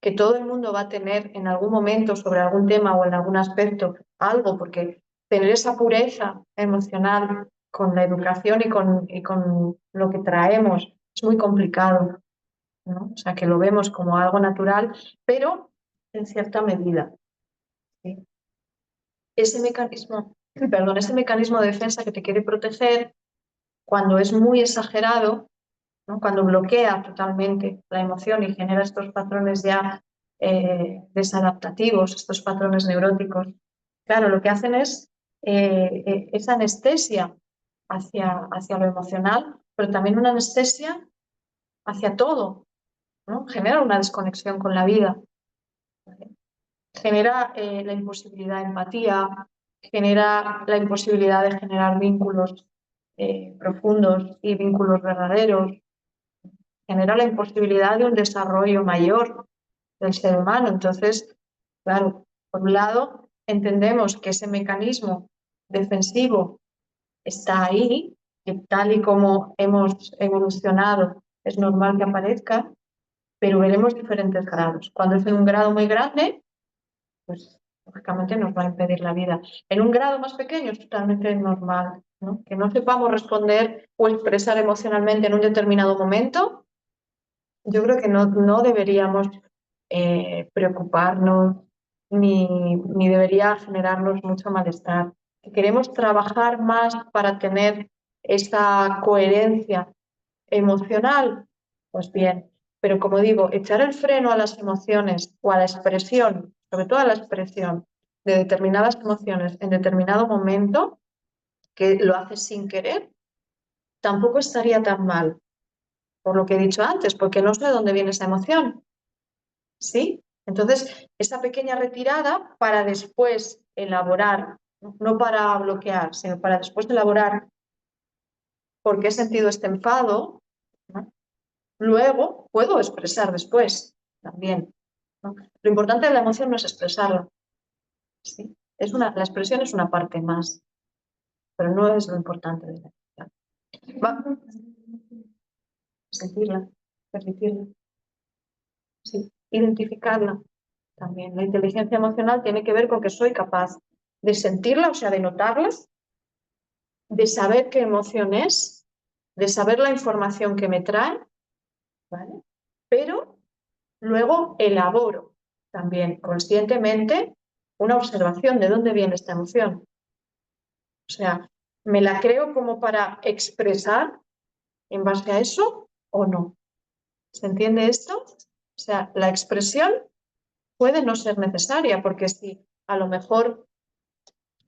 que todo el mundo va a tener en algún momento sobre algún tema o en algún aspecto algo, porque tener esa pureza emocional con la educación y con lo que traemos es muy complicado, ¿no? O sea, que lo vemos como algo natural, pero en cierta medida. ¿Sí? Ese mecanismo de defensa que te quiere proteger, cuando es muy exagerado, ¿no? Cuando bloquea totalmente la emoción y genera estos patrones ya desadaptativos, estos patrones neuróticos, claro, lo que hacen es esa anestesia hacia lo emocional, pero también una anestesia hacia todo, ¿no? Genera una desconexión con la vida, ¿vale? Genera la imposibilidad de empatía, genera la imposibilidad de generar vínculos profundos y vínculos verdaderos, genera la imposibilidad de un desarrollo mayor del ser humano. Entonces, claro, por un lado, entendemos que ese mecanismo defensivo está ahí, que tal y como hemos evolucionado es normal que aparezca, pero veremos diferentes grados. Cuando es en un grado muy grande, pues lógicamente nos va a impedir la vida. En un grado más pequeño es totalmente normal, ¿no? Que no sepamos responder o expresar emocionalmente en un determinado momento. Yo creo que no deberíamos preocuparnos ni debería generarnos mucho malestar. Si queremos trabajar más para tener esa coherencia emocional, pues bien. Pero como digo, echar el freno a las emociones o a la expresión, sobre todo a la expresión de determinadas emociones en determinado momento, que lo haces sin querer, tampoco estaría tan mal, por lo que he dicho antes, porque no sé de dónde viene esa emoción. ¿Sí? Entonces, esa pequeña retirada para después elaborar, no para bloquear, sino para después elaborar por qué he sentido este enfado, ¿no? Luego puedo expresar después también, ¿no? Lo importante de la emoción no es expresarla, ¿sí? La expresión es una parte más, pero no es lo importante de la emoción. Va, sentirla, permitirla, ¿sí? Identificarla. También la inteligencia emocional tiene que ver con que soy capaz de sentirla, o sea, de notarla, de saber qué emoción es, de saber la información que me trae, ¿vale? Pero luego elaboro también conscientemente una observación de dónde viene esta emoción. O sea, ¿me la creo como para expresar en base a eso o no? ¿Se entiende esto? O sea, la expresión puede no ser necesaria, porque si a lo mejor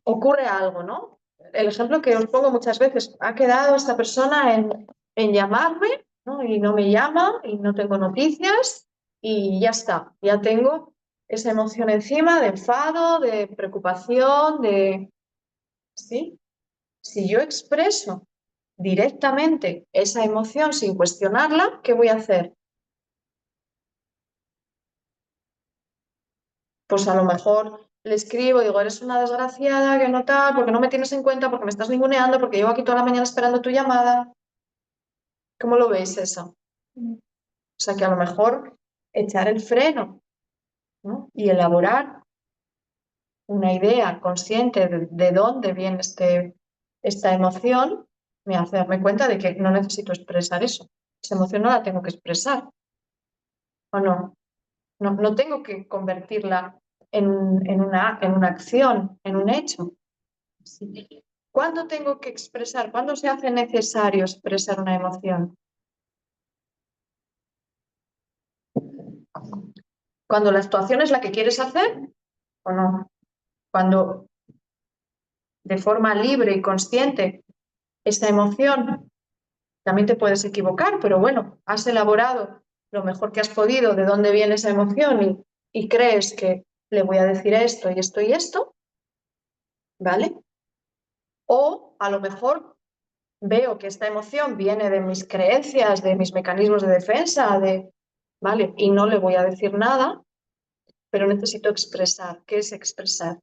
ocurre algo, ¿no? El ejemplo que os pongo muchas veces, ha quedado esta persona en llamarme, ¿no? Y no me llama y no tengo noticias y ya está, ya tengo esa emoción encima de enfado, de preocupación, ¿sí? Si yo expreso directamente esa emoción sin cuestionarla, ¿qué voy a hacer? Pues a lo mejor le escribo, digo, eres una desgraciada, que no tal, porque no me tienes en cuenta, porque me estás ninguneando, porque llevo aquí toda la mañana esperando tu llamada. ¿Cómo lo veis eso? O sea que a lo mejor echar el freno, ¿no? Y elaborar una idea consciente de dónde viene esta emoción me hace darme cuenta de que no necesito expresar eso. Esa emoción no la tengo que expresar, ¿o no? No tengo que convertirla en una acción, en un hecho. Sí. ¿Cuándo tengo que expresar? ¿Cuándo se hace necesario expresar una emoción? Cuando la actuación es la que quieres hacer o no. Cuando de forma libre y consciente esta emoción, también te puedes equivocar, pero bueno, has elaborado lo mejor que has podido de dónde viene esa emoción y crees que le voy a decir esto y esto y esto, ¿vale? O a lo mejor veo que esta emoción viene de mis creencias, de mis mecanismos de defensa, ¿vale? Y no le voy a decir nada, pero necesito expresar. ¿Qué es expresar?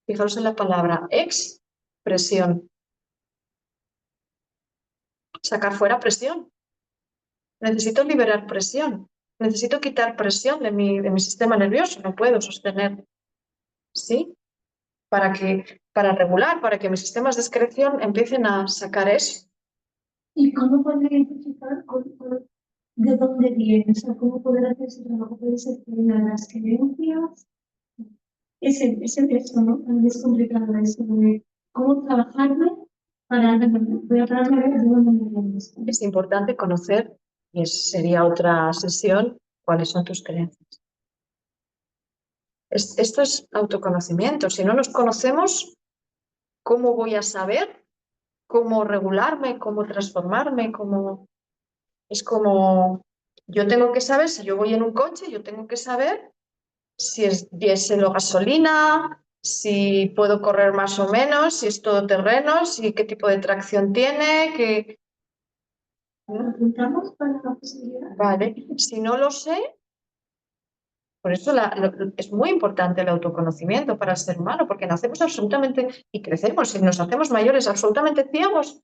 Fijaros en la palabra expresión. Sacar fuera presión. Necesito liberar presión. Necesito quitar presión de mi sistema nervioso. No puedo sostener. ¿Sí? Para regular, para que mis sistemas de excreción empiecen a sacar eso. ¿Y cómo poder identificar de dónde viene? O sea, ¿cómo poder hacer ese trabajo? Puede ser que una de las creencias. Es eso, ¿no? También es complicado eso de cómo trabajarme para voy a tratar de ver de dónde me viene esto. Es importante conocer, y sería otra sesión, cuáles son tus creencias. Esto es autoconocimiento. Si no nos conocemos, ¿cómo voy a saber cómo regularme, cómo transformarme? Es como, yo tengo que saber, si yo voy en un coche, yo tengo que saber si es diésel o gasolina, si puedo correr más o menos, si es todoterreno, si qué tipo de tracción tiene, ¿Apuntamos para la posibilidad? Vale, si no lo sé, por eso es muy importante el autoconocimiento para el ser humano, porque nacemos absolutamente y crecemos y nos hacemos mayores absolutamente ciegos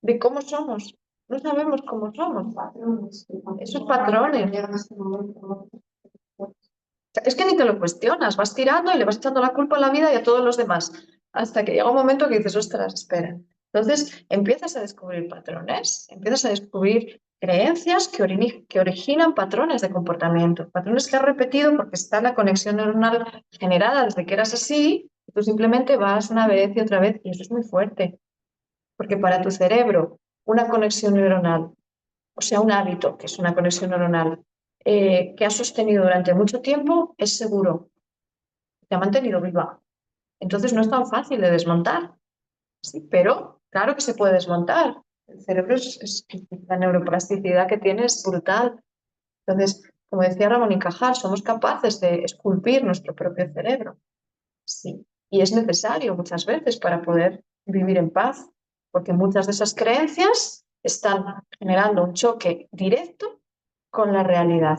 de cómo somos. No sabemos cómo somos. Esos patrones. Es que ni te lo cuestionas, vas tirando y le vas echando la culpa a la vida y a todos los demás, hasta que llega un momento que dices, ostras, espera. Entonces empiezas a descubrir patrones, empiezas a descubrir creencias que originan patrones de comportamiento, patrones que has repetido porque está la conexión neuronal generada desde que eras así, y tú simplemente vas una vez y otra vez, y eso es muy fuerte, porque para tu cerebro una conexión neuronal, o sea, un hábito, que es una conexión neuronal, que has sostenido durante mucho tiempo, es seguro, te ha mantenido viva. Entonces no es tan fácil de desmontar, ¿sí? Pero claro que se puede desmontar. El cerebro la neuroplasticidad que tiene es brutal. Entonces, como decía Ramón y Cajal, somos capaces de esculpir nuestro propio cerebro. Sí. Y es necesario muchas veces para poder vivir en paz, porque muchas de esas creencias están generando un choque directo con la realidad.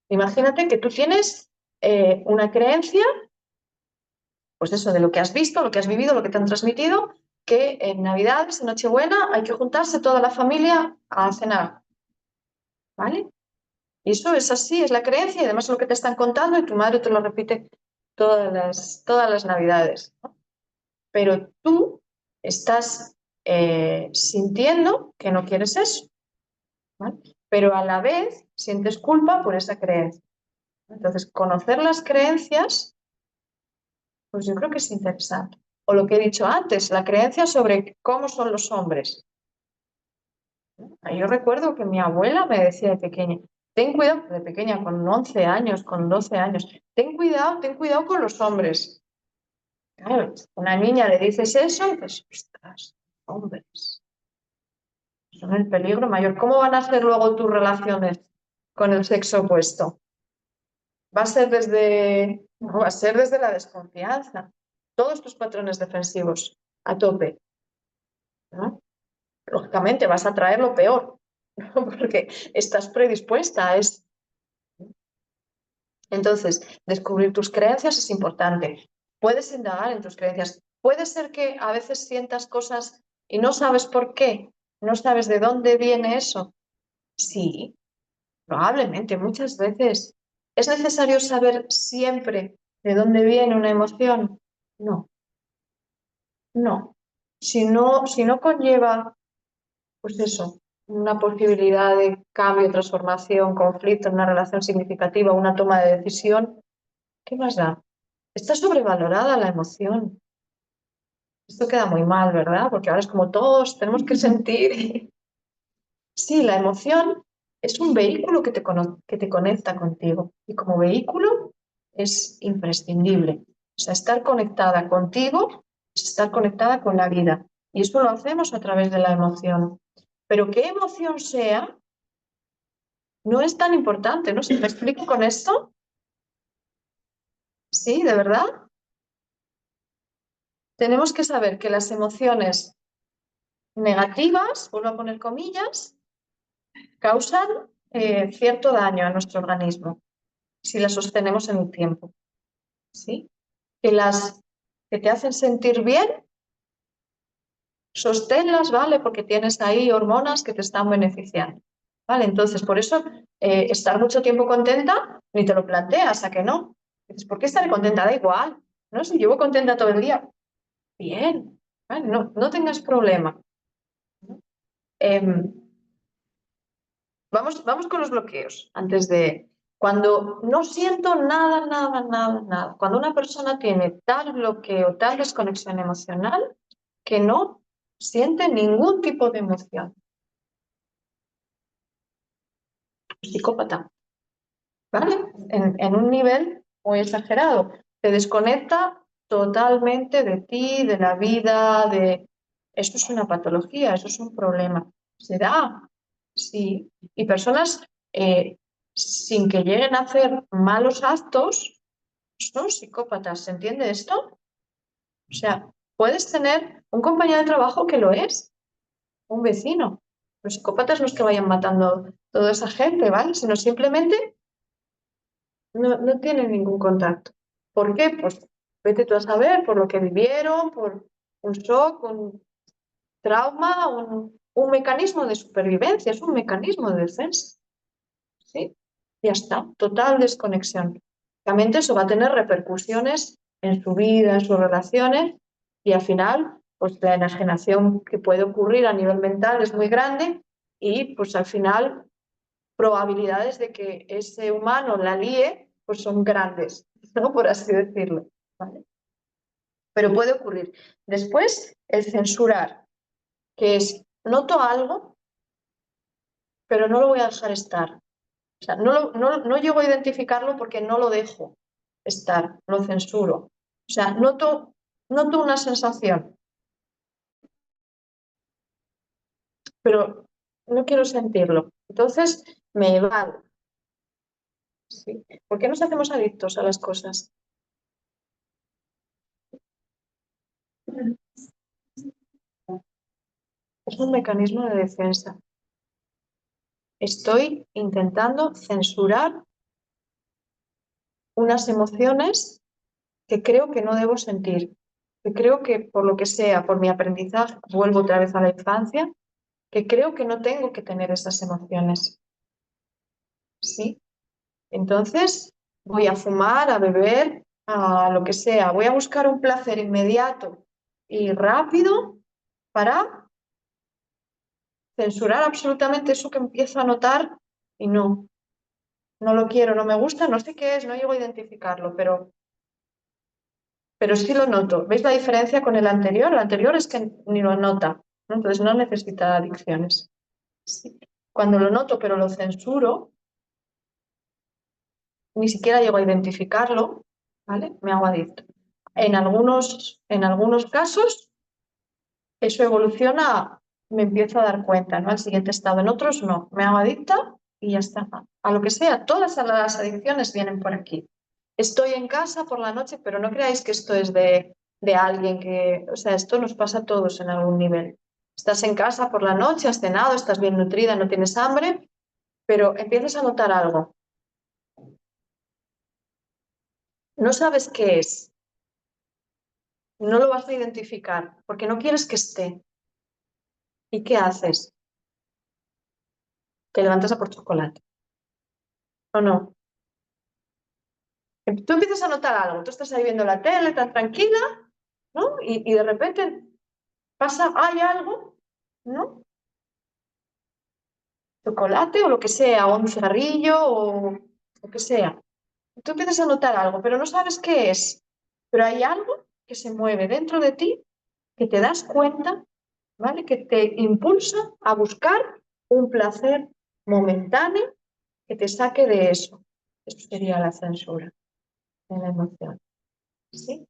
Imagínate que tú tienes una creencia, pues eso, de lo que has visto, lo que has vivido, lo que te han transmitido, que en Navidades, en Nochebuena, hay que juntarse toda la familia a cenar, ¿vale? Y eso es así, es la creencia y además es lo que te están contando y tu madre te lo repite todas las Navidades, ¿no? Pero tú estás sintiendo que no quieres eso, ¿vale? Pero a la vez sientes culpa por esa creencia. Entonces, conocer las creencias, pues yo creo que es interesante. O lo que he dicho antes, la creencia sobre cómo son los hombres. Yo recuerdo que mi abuela me decía de pequeña, ten cuidado, de pequeña, con 11 años, con 12 años, ten cuidado con los hombres. Claro, una niña le dices eso y dices, ostras, hombres, son el peligro mayor. ¿Cómo van a ser luego tus relaciones con el sexo opuesto? Va a ser va a ser desde la desconfianza. Todos tus patrones defensivos a tope, ¿no? Lógicamente vas a traer lo peor, ¿no? Porque estás predispuesta a eso. Entonces, descubrir tus creencias es importante. Puedes indagar en tus creencias. Puede ser que a veces sientas cosas y no sabes por qué, no sabes de dónde viene eso. Sí, probablemente, muchas veces. ¿Es necesario saber siempre de dónde viene una emoción? No, no. Si no conlleva, pues eso, una posibilidad de cambio, transformación, conflicto en una relación significativa, una toma de decisión, ¿qué más da? Está sobrevalorada la emoción. Esto queda muy mal, ¿verdad? Porque ahora es como todos tenemos que sentir. Sí, la emoción es un vehículo que te conecta contigo y como vehículo es imprescindible. O sea, estar conectada contigo es estar conectada con la vida y eso lo hacemos a través de la emoción. Pero qué emoción sea, no es tan importante, ¿no? ¿Me explico con esto? Sí, ¿de verdad? Tenemos que saber que las emociones negativas, vuelvo a poner comillas, causan cierto daño a nuestro organismo si las sostenemos en el tiempo, ¿sí? Que las que te hacen sentir bien, sosténlas, ¿vale? Porque tienes ahí hormonas que te están beneficiando, ¿vale? Entonces, por eso, estar mucho tiempo contenta, ni te lo planteas, ¿a que no? Dices, ¿por qué estaré contenta? Da igual, ¿no? Si llevo contenta todo el día, bien, ¿vale? No tengas problema. Vamos con los bloqueos. Cuando no siento nada. Cuando una persona tiene tal bloqueo, tal desconexión emocional, que no siente ningún tipo de emoción. Psicópata, ¿vale? En un nivel muy exagerado. Te desconecta totalmente de ti, de la vida, de... Eso es una patología, eso es un problema. ¿Se da? Sí. Y personas sin que lleguen a hacer malos actos son psicópatas. ¿Se entiende esto? O sea, puedes tener un compañero de trabajo que lo es, un vecino. Los psicópatas no es que vayan matando toda esa gente, ¿vale? Sino simplemente no tienen ningún contacto. ¿Por qué? Pues vete tú a saber, por lo que vivieron, por un shock, un trauma, un mecanismo de supervivencia, es un mecanismo de defensa. ¿Sí? Ya está, total desconexión. Realmente eso va a tener repercusiones en su vida, en sus relaciones, y al final, pues la enajenación que puede ocurrir a nivel mental es muy grande y pues al final probabilidades de que ese humano la líe pues son grandes, ¿no? Por así decirlo. ¿Vale? Pero puede ocurrir. Después, el censurar, que es noto algo, pero no lo voy a dejar estar. O sea, no llego a identificarlo porque no lo dejo estar, lo censuro. O sea, noto una sensación, pero no quiero sentirlo. Entonces me evado. ¿Sí? ¿Por qué nos hacemos adictos a las cosas? Es un mecanismo de defensa. Estoy intentando censurar unas emociones que creo que no debo sentir, que creo que por lo que sea, por mi aprendizaje, vuelvo otra vez a la infancia, que creo que no tengo que tener esas emociones. ¿Sí? Entonces voy a fumar, a beber, a lo que sea. Voy a buscar un placer inmediato y rápido para censurar absolutamente eso que empiezo a notar y no lo quiero, no me gusta, no sé qué es, no llego a identificarlo, pero sí lo noto. ¿Veis la diferencia con el anterior? El anterior es que ni lo nota, ¿no? Entonces no necesita adicciones. Sí. Cuando lo noto pero lo censuro, ni siquiera llego a identificarlo, ¿vale? Me hago adicto. En algunos casos, eso evoluciona, me empiezo a dar cuenta, ¿no? Al siguiente estado. En otros no, me hago adicta y ya está. A lo que sea, todas las adicciones vienen por aquí. Estoy en casa por la noche, pero no creáis que esto es de alguien que, o sea, esto nos pasa a todos en algún nivel. Estás en casa por la noche, has cenado, estás bien nutrida, no tienes hambre, pero empiezas a notar algo. No sabes qué es, no lo vas a identificar porque no quieres que esté. ¿Y qué haces? Te levantas a por chocolate. ¿O no? Tú empiezas a notar algo, tú estás ahí viendo la tele, tan tranquila, ¿no? Y de repente hay algo, ¿no? Chocolate o lo que sea, o un cigarrillo o lo que sea. Tú empiezas a notar algo, pero no sabes qué es. Pero hay algo que se mueve dentro de ti, que te das cuenta, ¿vale? Que te impulsa a buscar un placer momentáneo que te saque de eso. Eso sería la censura de la emoción. ¿Sí?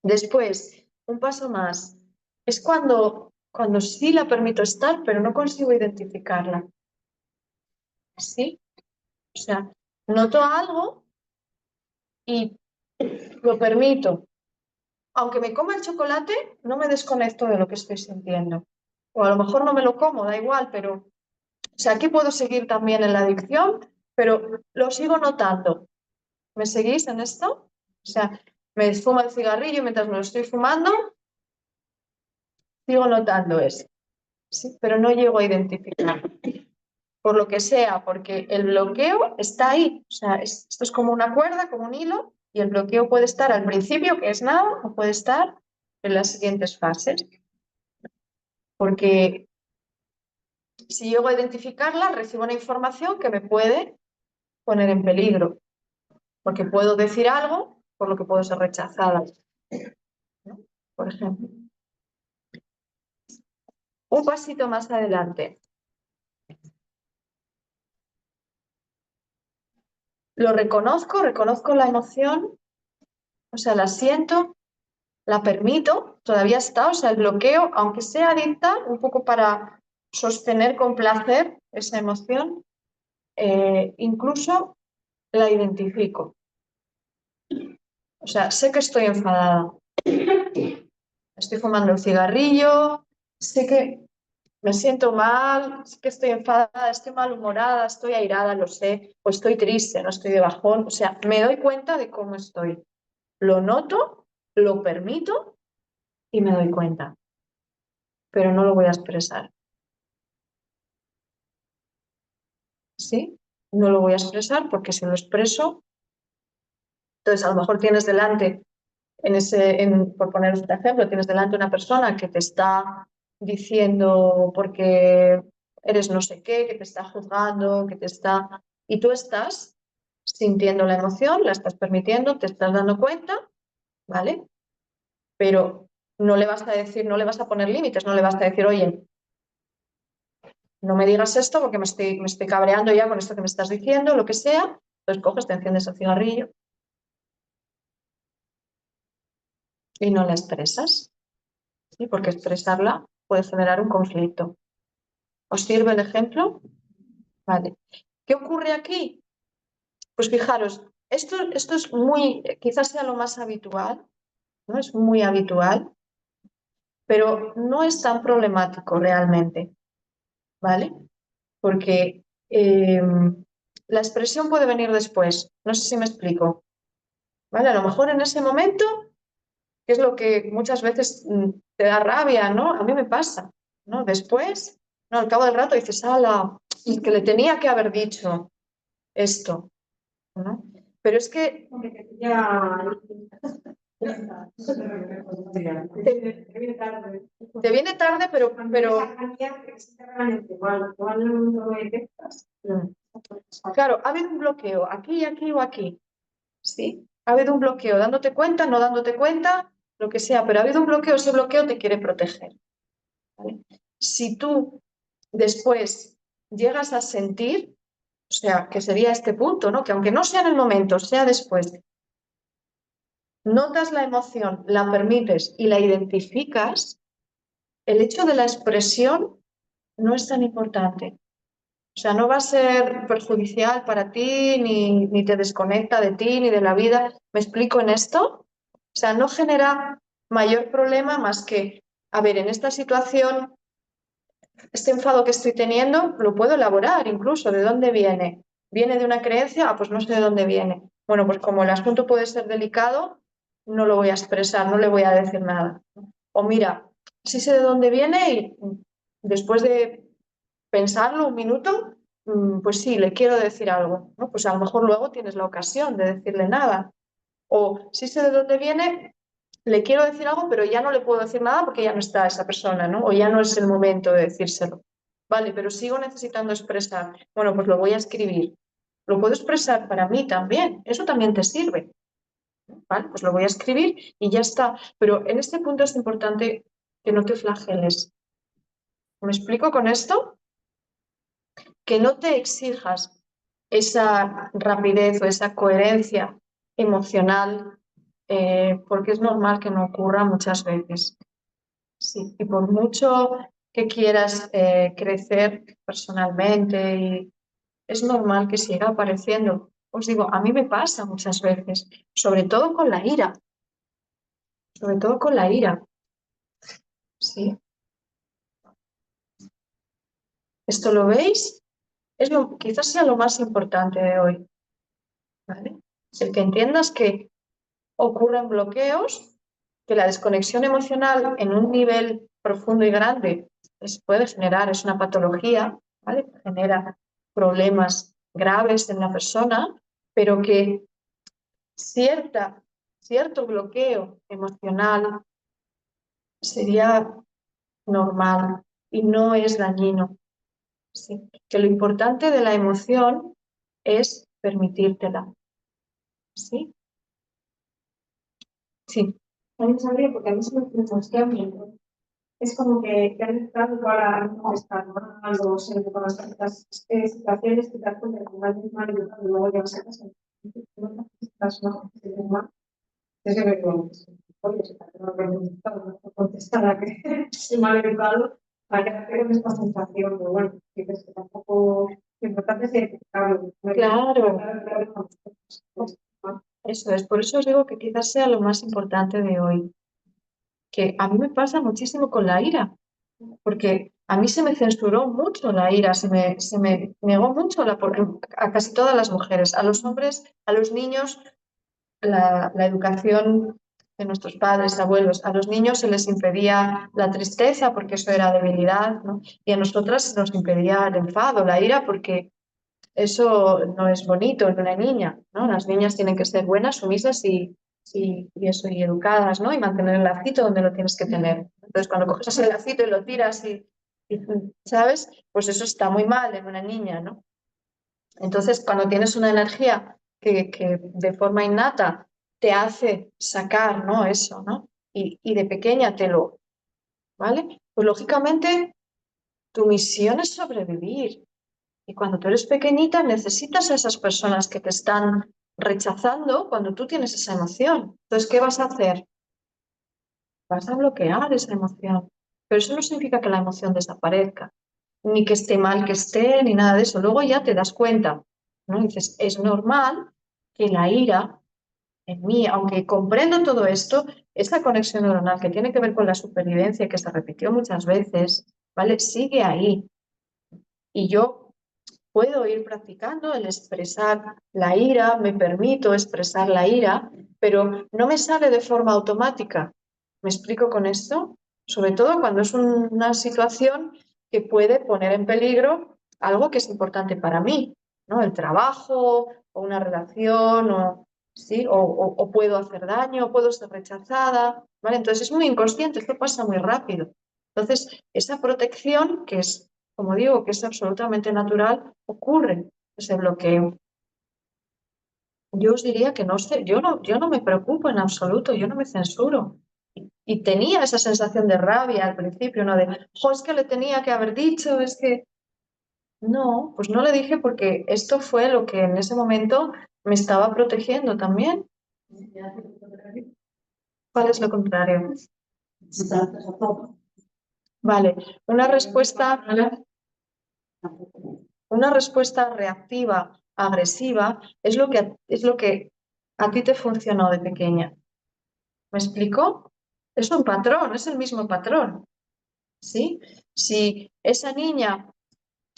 Después, un paso más, es cuando sí la permito estar, pero no consigo identificarla. ¿Sí? O sea, noto algo y lo permito. Aunque me coma el chocolate, no me desconecto de lo que estoy sintiendo. O a lo mejor no me lo como, da igual, pero... O sea, aquí puedo seguir también en la adicción, pero lo sigo notando. ¿Me seguís en esto? O sea, me fumo el cigarrillo mientras me lo estoy fumando, sigo notando eso. ¿Sí? Pero no llego a identificarlo. Por lo que sea, porque el bloqueo está ahí. O sea, esto es como una cuerda, como un hilo, y el bloqueo puede estar al principio, que es nada, o puede estar en las siguientes fases. Porque si llego a identificarla, recibo una información que me puede poner en peligro, porque puedo decir algo por lo que puedo ser rechazada, ¿no? Por ejemplo. Un pasito más adelante. Lo reconozco la emoción, o sea, la siento, la permito, todavía está, o sea, el bloqueo, aunque sea adicta, un poco para sostener con placer esa emoción, incluso la identifico. O sea, sé que estoy enfadada, estoy fumando el cigarrillo, sé que me siento mal, sé que estoy enfadada, estoy malhumorada, estoy airada, lo sé, o estoy triste, no estoy de bajón, o sea, me doy cuenta de cómo estoy. Lo noto, lo permito y me doy cuenta, pero no lo voy a expresar. ¿Sí? No lo voy a expresar porque si lo expreso, entonces a lo mejor tienes delante, por poner este ejemplo, tienes delante una persona que te está diciendo porque eres no sé qué, que te está juzgando, que te está... Y tú estás sintiendo la emoción, la estás permitiendo, te estás dando cuenta, ¿vale? Pero no le vas a decir, no le vas a poner límites, no le vas a decir, oye, no me digas esto porque me estoy cabreando ya con esto que me estás diciendo, lo que sea. Entonces coges, te enciendes el cigarrillo y no la expresas, ¿sí? Porque expresarla puede generar un conflicto. ¿Os sirve el ejemplo? Vale. ¿Qué ocurre aquí? Pues fijaros, esto es muy, quizás sea lo más habitual, ¿no? Es muy habitual, pero no es tan problemático realmente, ¿vale? Porque la expresión puede venir después. No sé si me explico. ¿Vale? A lo mejor en ese momento, que es lo que muchas veces te da rabia, ¿no? A mí me pasa, ¿no? Después, no, al cabo del rato dices, ala, es que le tenía que haber dicho esto, ¿no? Pero es que te viene tarde, pero claro, ha habido un bloqueo aquí, aquí o aquí, ¿sí? Ha habido un bloqueo, dándote cuenta, no dándote cuenta, lo que sea, pero ha habido un bloqueo, ese bloqueo te quiere proteger, ¿vale? Si tú después llegas a sentir, o sea, que sería este punto, ¿no? Que aunque no sea en el momento, sea después, notas la emoción, la permites y la identificas, el hecho de la expresión no es tan importante. O sea, no va a ser perjudicial para ti, ni te desconecta de ti, ni de la vida. ¿Me explico en esto? O sea, no genera mayor problema más que, a ver, en esta situación, este enfado que estoy teniendo, lo puedo elaborar incluso. ¿De dónde viene? ¿Viene de una creencia? Ah, pues no sé de dónde viene. Bueno, pues como el asunto puede ser delicado, no lo voy a expresar, no le voy a decir nada. O mira, sí sé de dónde viene y después de pensarlo un minuto, pues sí, le quiero decir algo, ¿no? Pues a lo mejor luego tienes la ocasión de decirle nada. O sí sé de dónde viene, le quiero decir algo, pero ya no le puedo decir nada porque ya no está esa persona, ¿no? O ya no es el momento de decírselo. Vale, pero sigo necesitando expresar. Bueno, pues lo voy a escribir. Lo puedo expresar para mí también. Eso también te sirve. Vale, pues lo voy a escribir y ya está. Pero en este punto es importante que no te flageles. ¿Me explico con esto? que no te exijas esa rapidez o esa coherencia emocional, porque es normal que no ocurra muchas veces. Sí, y por mucho que quieras crecer personalmente, y es normal que siga apareciendo. Os digo, a mí me pasa muchas veces, sobre todo con la ira, sobre todo con la ira. Sí, ¿esto lo veis? Quizás sea lo más importante de hoy, ¿vale? El que entiendas que ocurren bloqueos, que la desconexión emocional en un nivel profundo y grande puede generar, es una patología, ¿vale? Genera problemas graves en la persona, pero que cierto bloqueo emocional sería normal y no es dañino. ¿Sí? Que lo importante de la emoción es permitírtela. ¿Sí? Sí. También sabría porque a mí se me funciona miedo. Es como que han estado para no estar mal o ser con las ciertas situaciones que te das cuenta que mal educado y luego llegas a casa y no estás mal, es que oye, si te lo preguntado, no contestar a que soy mal educado, para quedarte con esta sensación de bueno, que tampoco lo importante es identificarlo. Claro. Eso es, por eso os digo que quizás sea lo más importante de hoy, que a mí me pasa muchísimo con la ira, porque a mí se me censuró mucho la ira, se me negó mucho a casi todas las mujeres, a los hombres, a los niños, la educación de nuestros padres, abuelos, a los niños se les impedía la tristeza porque eso era debilidad, ¿no? Y a nosotras se nos impedía el enfado, la ira, porque eso no es bonito en una niña, ¿no? Las niñas tienen que ser buenas, sumisas y eso, y educadas, ¿no? Y mantener el lacito donde lo tienes que tener. Entonces, cuando coges ese lacito y lo tiras y, ¿sabes? Pues eso está muy mal en una niña, ¿no? Entonces, cuando tienes una energía que de forma innata te hace sacar, ¿no? Eso, ¿no? Y de pequeña ¿vale? Pues lógicamente tu misión es sobrevivir. Y cuando tú eres pequeñita necesitas a esas personas que te están rechazando cuando tú tienes esa emoción. Entonces, ¿qué vas a hacer? Vas a bloquear esa emoción. Pero eso no significa que la emoción desaparezca, ni que esté mal que esté, ni nada de eso. Luego ya te das cuenta, ¿no? Y dices, es normal que la ira en mí, aunque comprendo todo esto, esta conexión neuronal que tiene que ver con la supervivencia, que se repitió muchas veces, ¿vale? Sigue ahí. Y yo puedo ir practicando el expresar la ira, me permito expresar la ira, pero no me sale de forma automática. ¿Me explico con esto? Sobre todo cuando es una situación que puede poner en peligro algo que es importante para mí, ¿no? El trabajo o una relación, ¿sí? O puedo hacer daño, o puedo ser rechazada, ¿vale? Entonces es muy inconsciente, esto pasa muy rápido. Entonces, esa protección, que es, como digo, que es absolutamente natural, ocurre ese bloqueo. Yo os diría que no sé, yo no me preocupo en absoluto, yo no me censuro. Y tenía esa sensación de rabia al principio, ¿no? De, jo, es que le tenía que haber dicho, es que... No, pues no le dije porque esto fue lo que en ese momento me estaba protegiendo también. ¿Cuál es lo contrario? Vale, una respuesta reactiva, agresiva, es lo que a ti te funcionó de pequeña. ¿Me explico? Es un patrón, es el mismo patrón. ¿Sí? Si esa niña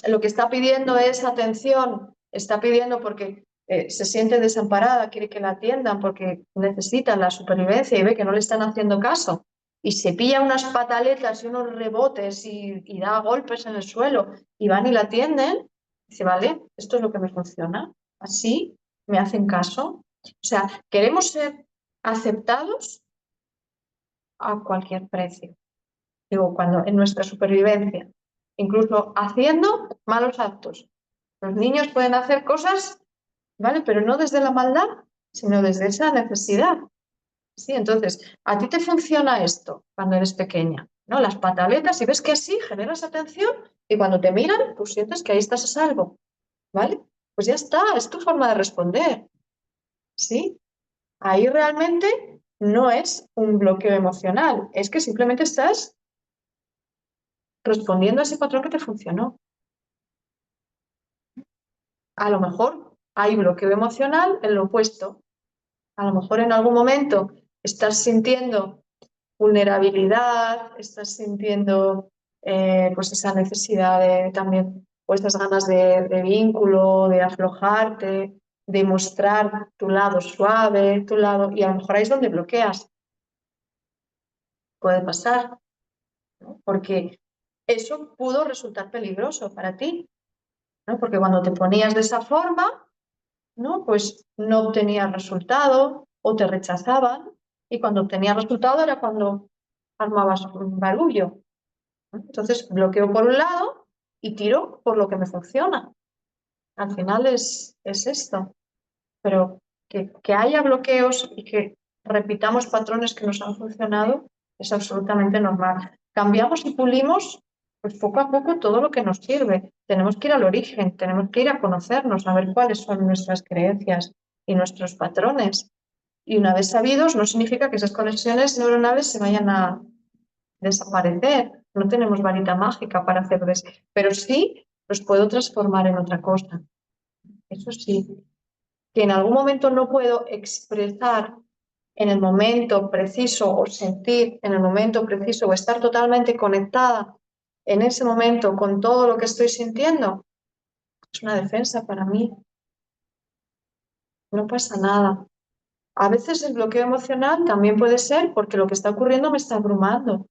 lo que está pidiendo es atención, está pidiendo porque se siente desamparada, quiere que la atiendan porque necesita la supervivencia y ve que no le están haciendo caso, y se pilla unas pataletas y unos rebotes y da golpes en el suelo y van y la atienden, dice, vale, esto es lo que me funciona, así me hacen caso. O sea, queremos ser aceptados a cualquier precio. Digo, cuando en nuestra supervivencia, incluso haciendo malos actos. Los niños pueden hacer cosas, ¿vale? Pero no desde la maldad, sino desde esa necesidad. Sí, entonces, a ti te funciona esto cuando eres pequeña, ¿no? Las pataletas y ves que así generas atención y cuando te miran, tú sientes que ahí estás a salvo, ¿vale? Pues ya está, es tu forma de responder, ¿sí? Ahí realmente no es un bloqueo emocional, es que simplemente estás respondiendo a ese patrón que te funcionó. A lo mejor hay bloqueo emocional en lo opuesto. A lo mejor en algún momento estás sintiendo vulnerabilidad, estás sintiendo pues esa necesidad de también, o estas ganas de vínculo, de aflojarte, de mostrar tu lado suave, tu lado, y a lo mejor ahí es donde bloqueas. Puede pasar, ¿no? Porque eso pudo resultar peligroso para ti, ¿no? Porque cuando te ponías de esa forma, ¿no? Pues no obtenías resultado o te rechazaban, y cuando obtenías resultado era cuando armabas un barullo. Entonces bloqueo por un lado y tiro por lo que me funciona. Al final es esto. Pero que haya bloqueos y que repitamos patrones que nos han funcionado es absolutamente normal. Cambiamos y pulimos pues poco a poco todo lo que nos sirve. Tenemos que ir al origen, tenemos que ir a conocernos, a ver cuáles son nuestras creencias y nuestros patrones. Y una vez sabidos, no significa que esas conexiones neuronales se vayan a desaparecer. No tenemos varita mágica para hacer pero sí los puedo transformar en otra cosa. Eso sí, que en algún momento no puedo expresar en el momento preciso o sentir en el momento preciso o estar totalmente conectada en ese momento con todo lo que estoy sintiendo, es una defensa para mí. No pasa nada. A veces el bloqueo emocional también puede ser porque lo que está ocurriendo me está abrumando.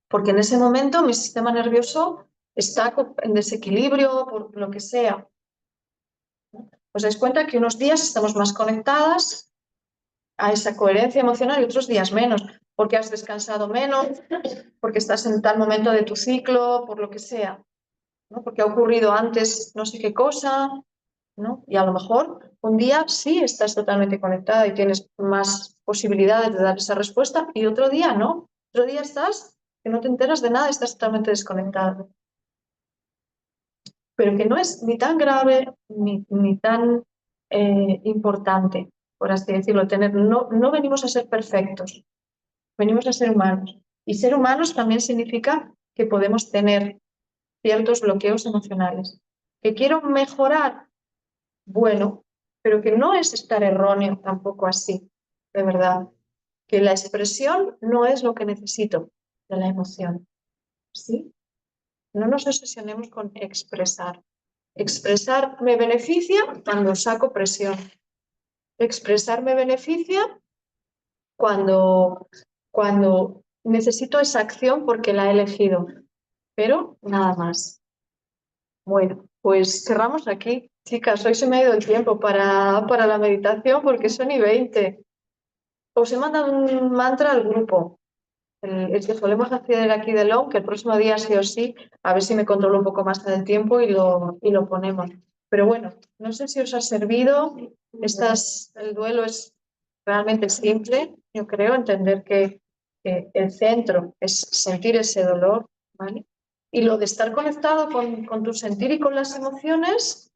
Porque en ese momento mi sistema nervioso está en desequilibrio por lo que sea. Os dais cuenta que unos días estamos más conectadas a esa coherencia emocional y otros días menos, porque has descansado menos, porque estás en tal momento de tu ciclo, por lo que sea, ¿no? Porque ha ocurrido antes no sé qué cosa, ¿no? Y a lo mejor un día sí estás totalmente conectada y tienes más posibilidades de dar esa respuesta y otro día no. Otro día estás que no te enteras de nada, estás totalmente desconectado. Pero que no es ni tan grave ni tan importante, por así decirlo. No venimos a ser perfectos, venimos a ser humanos. Y ser humanos también significa que podemos tener ciertos bloqueos emocionales. ¿Que quiero mejorar? Bueno, pero que no es estar erróneo tampoco así, de verdad. Que la expresión no es lo que necesito de la emoción, ¿sí? No nos obsesionemos con expresar. Expresar me beneficia cuando saco presión. Expresar me beneficia cuando necesito esa acción porque la he elegido. Pero nada más. Bueno, pues cerramos aquí. Chicas, hoy se me ha ido el tiempo para la meditación porque son y 20. Os he mandado un mantra al grupo. El que solemos hacer aquí de Long, que el próximo día sí o sí, a ver si me controlo un poco más en el tiempo y lo ponemos. Pero bueno, no sé si os ha servido. El duelo es realmente simple, yo creo, entender que el centro es sentir ese dolor, ¿vale? Y lo de estar conectado con tu sentir y con las emociones,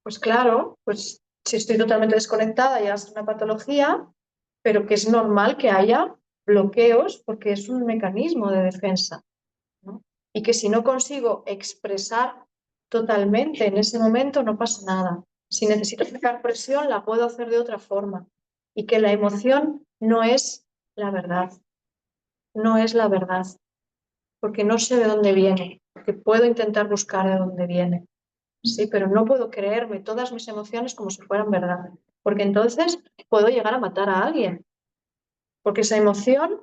pues claro, pues si estoy totalmente desconectada ya es una patología, pero que es normal que haya bloqueos porque es un mecanismo de defensa, ¿no? Y que si no consigo expresar totalmente en ese momento no pasa nada. Si necesito sacar presión la puedo hacer de otra forma y que la emoción no es la verdad, no es la verdad, porque no sé de dónde viene, porque puedo intentar buscar de dónde viene. Sí, pero no puedo creerme todas mis emociones como si fueran verdad, porque entonces puedo llegar a matar a alguien, porque esa emoción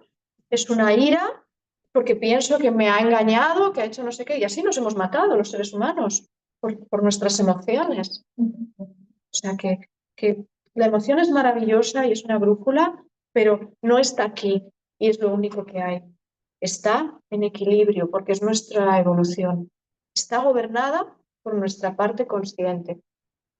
es una ira, porque pienso que me ha engañado, que ha hecho no sé qué, y así nos hemos matado los seres humanos por nuestras emociones. O sea que la emoción es maravillosa y es una brújula, pero no está aquí y es lo único que hay. Está en equilibrio porque es nuestra evolución. Está gobernada por nuestra parte consciente.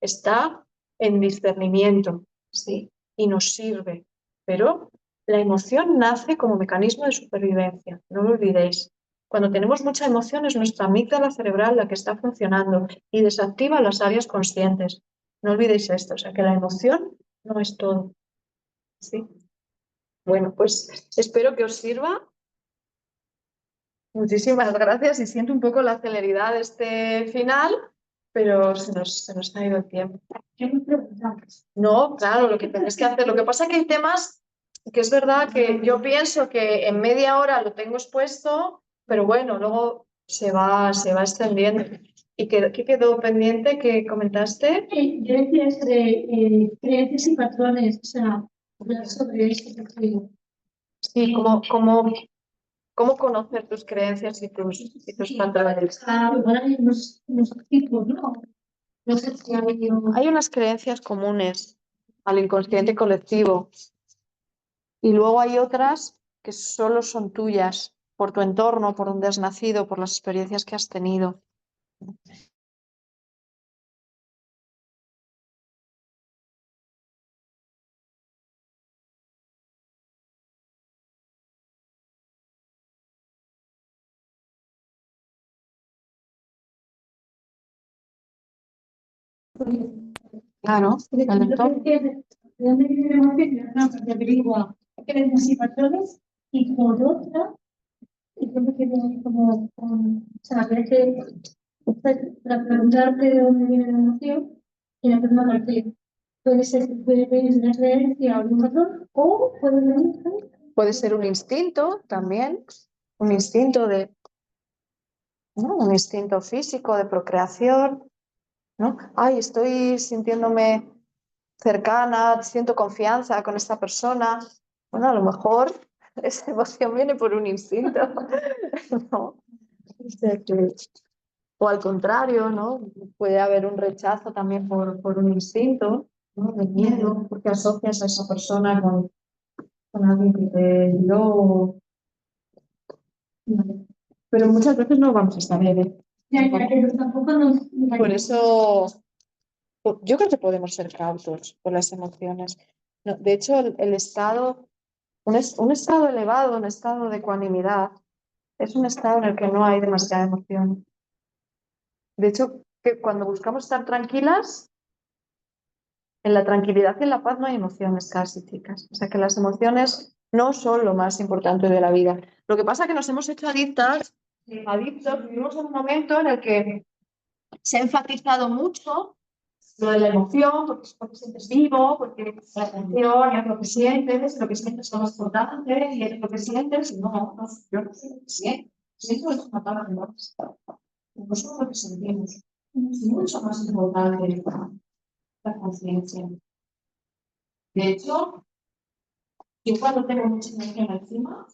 Está en discernimiento, ¿sí? Y nos sirve, pero La emoción nace como mecanismo de supervivencia, no lo olvidéis. Cuando tenemos mucha emoción es nuestra amígdala cerebral la que está funcionando y desactiva las áreas conscientes. No olvidéis esto, o sea que la emoción no es todo. ¿Sí? Bueno, pues espero que os sirva. Muchísimas gracias y siento un poco la celeridad de este final, pero se nos ha ido el tiempo. ¿Qué me preguntamos? No, claro, lo que tenéis que hacer. Lo que pasa es que hay temas que es verdad que yo pienso que en media hora lo tengo expuesto, pero bueno, luego se va extendiendo. ¿Y qué quedó pendiente que comentaste? Yo decía sobre creencias y patrones, o sea, hablar sobre esto, porque Sí, cómo conocer tus creencias y tus patrones. igual hay unos tipos, ¿no? No sé si hay Hay unas creencias comunes al inconsciente colectivo y luego hay otras que solo son tuyas por tu entorno, por donde has nacido, por las experiencias que has tenido. Claro, el entorno. ¿de dónde viene la emoción? Una parte averigua creencias y patrones, y por otra, y yo me quedé ahí como, o sea, habría que, para preguntarte de dónde viene la emoción, y la primera parte puede venir de una creencia o de un patrón, o puede venir Puede ser un instinto también, un instinto ¿no? Un instinto físico de procreación, ¿no? Ay, estoy sintiéndome cercana, siento confianza con esta persona. Bueno, a lo mejor esa emoción viene por un instinto, ¿no? O sea o al contrario, ¿no? Puede haber un rechazo también por un instinto, ¿no? De miedo, porque asocias a esa persona con alguien que te dio. Pero muchas veces no vamos a saber, ¿eh? pero tampoco nos... Por eso yo creo que podemos ser cautos por las emociones. No, de hecho, el estado, un estado elevado, un estado de ecuanimidad, es un estado en el que no hay demasiada emoción. De hecho, que cuando buscamos estar tranquilas, en la tranquilidad y en la paz no hay emociones casi, chicas. O sea que las emociones no son lo más importante de la vida. Lo que pasa es que nos hemos hecho adictos, vivimos en un momento en el que se ha enfatizado mucho lo de la emoción, porque te sientes vivo, porque la atención es lo que sientes es lo más importante, y es lo que sientes, y no, yo no sé lo que siento. Siento es una palabra no es lo que sentimos. Es mucho más importante la conciencia. De hecho, yo cuando tengo mucha emoción encima,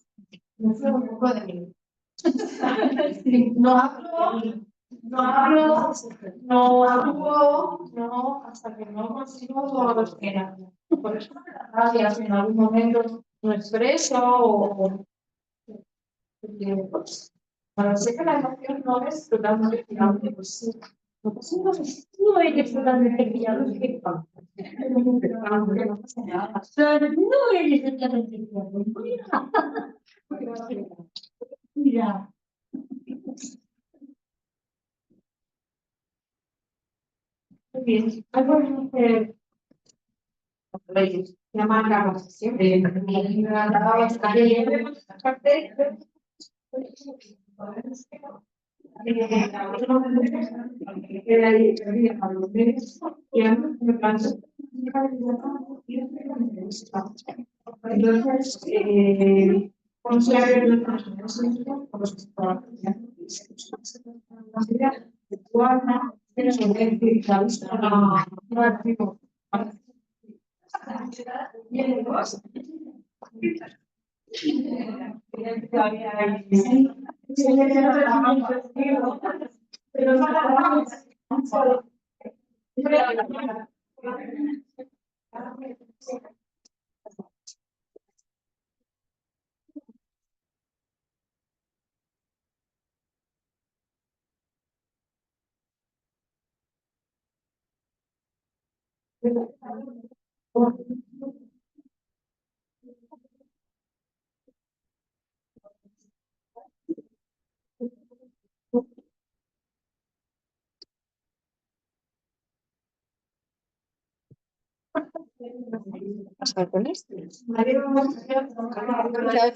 me fío un poco de mí. No hablo, no hablo, no actúo, no, hasta que no consigo respirar. Por eso me da rabia si en algún momento no expreso o pues, bueno, sé que la emoción no es totalmente fiable, pues sí. No eres totalmente fiable, ¿qué pasa? No pasa nada. No eres totalmente fiable. Mira, Muy bien. Algo que llama la conversación de entonces, vamos a ver hasta el lunes. Adiós. Chao,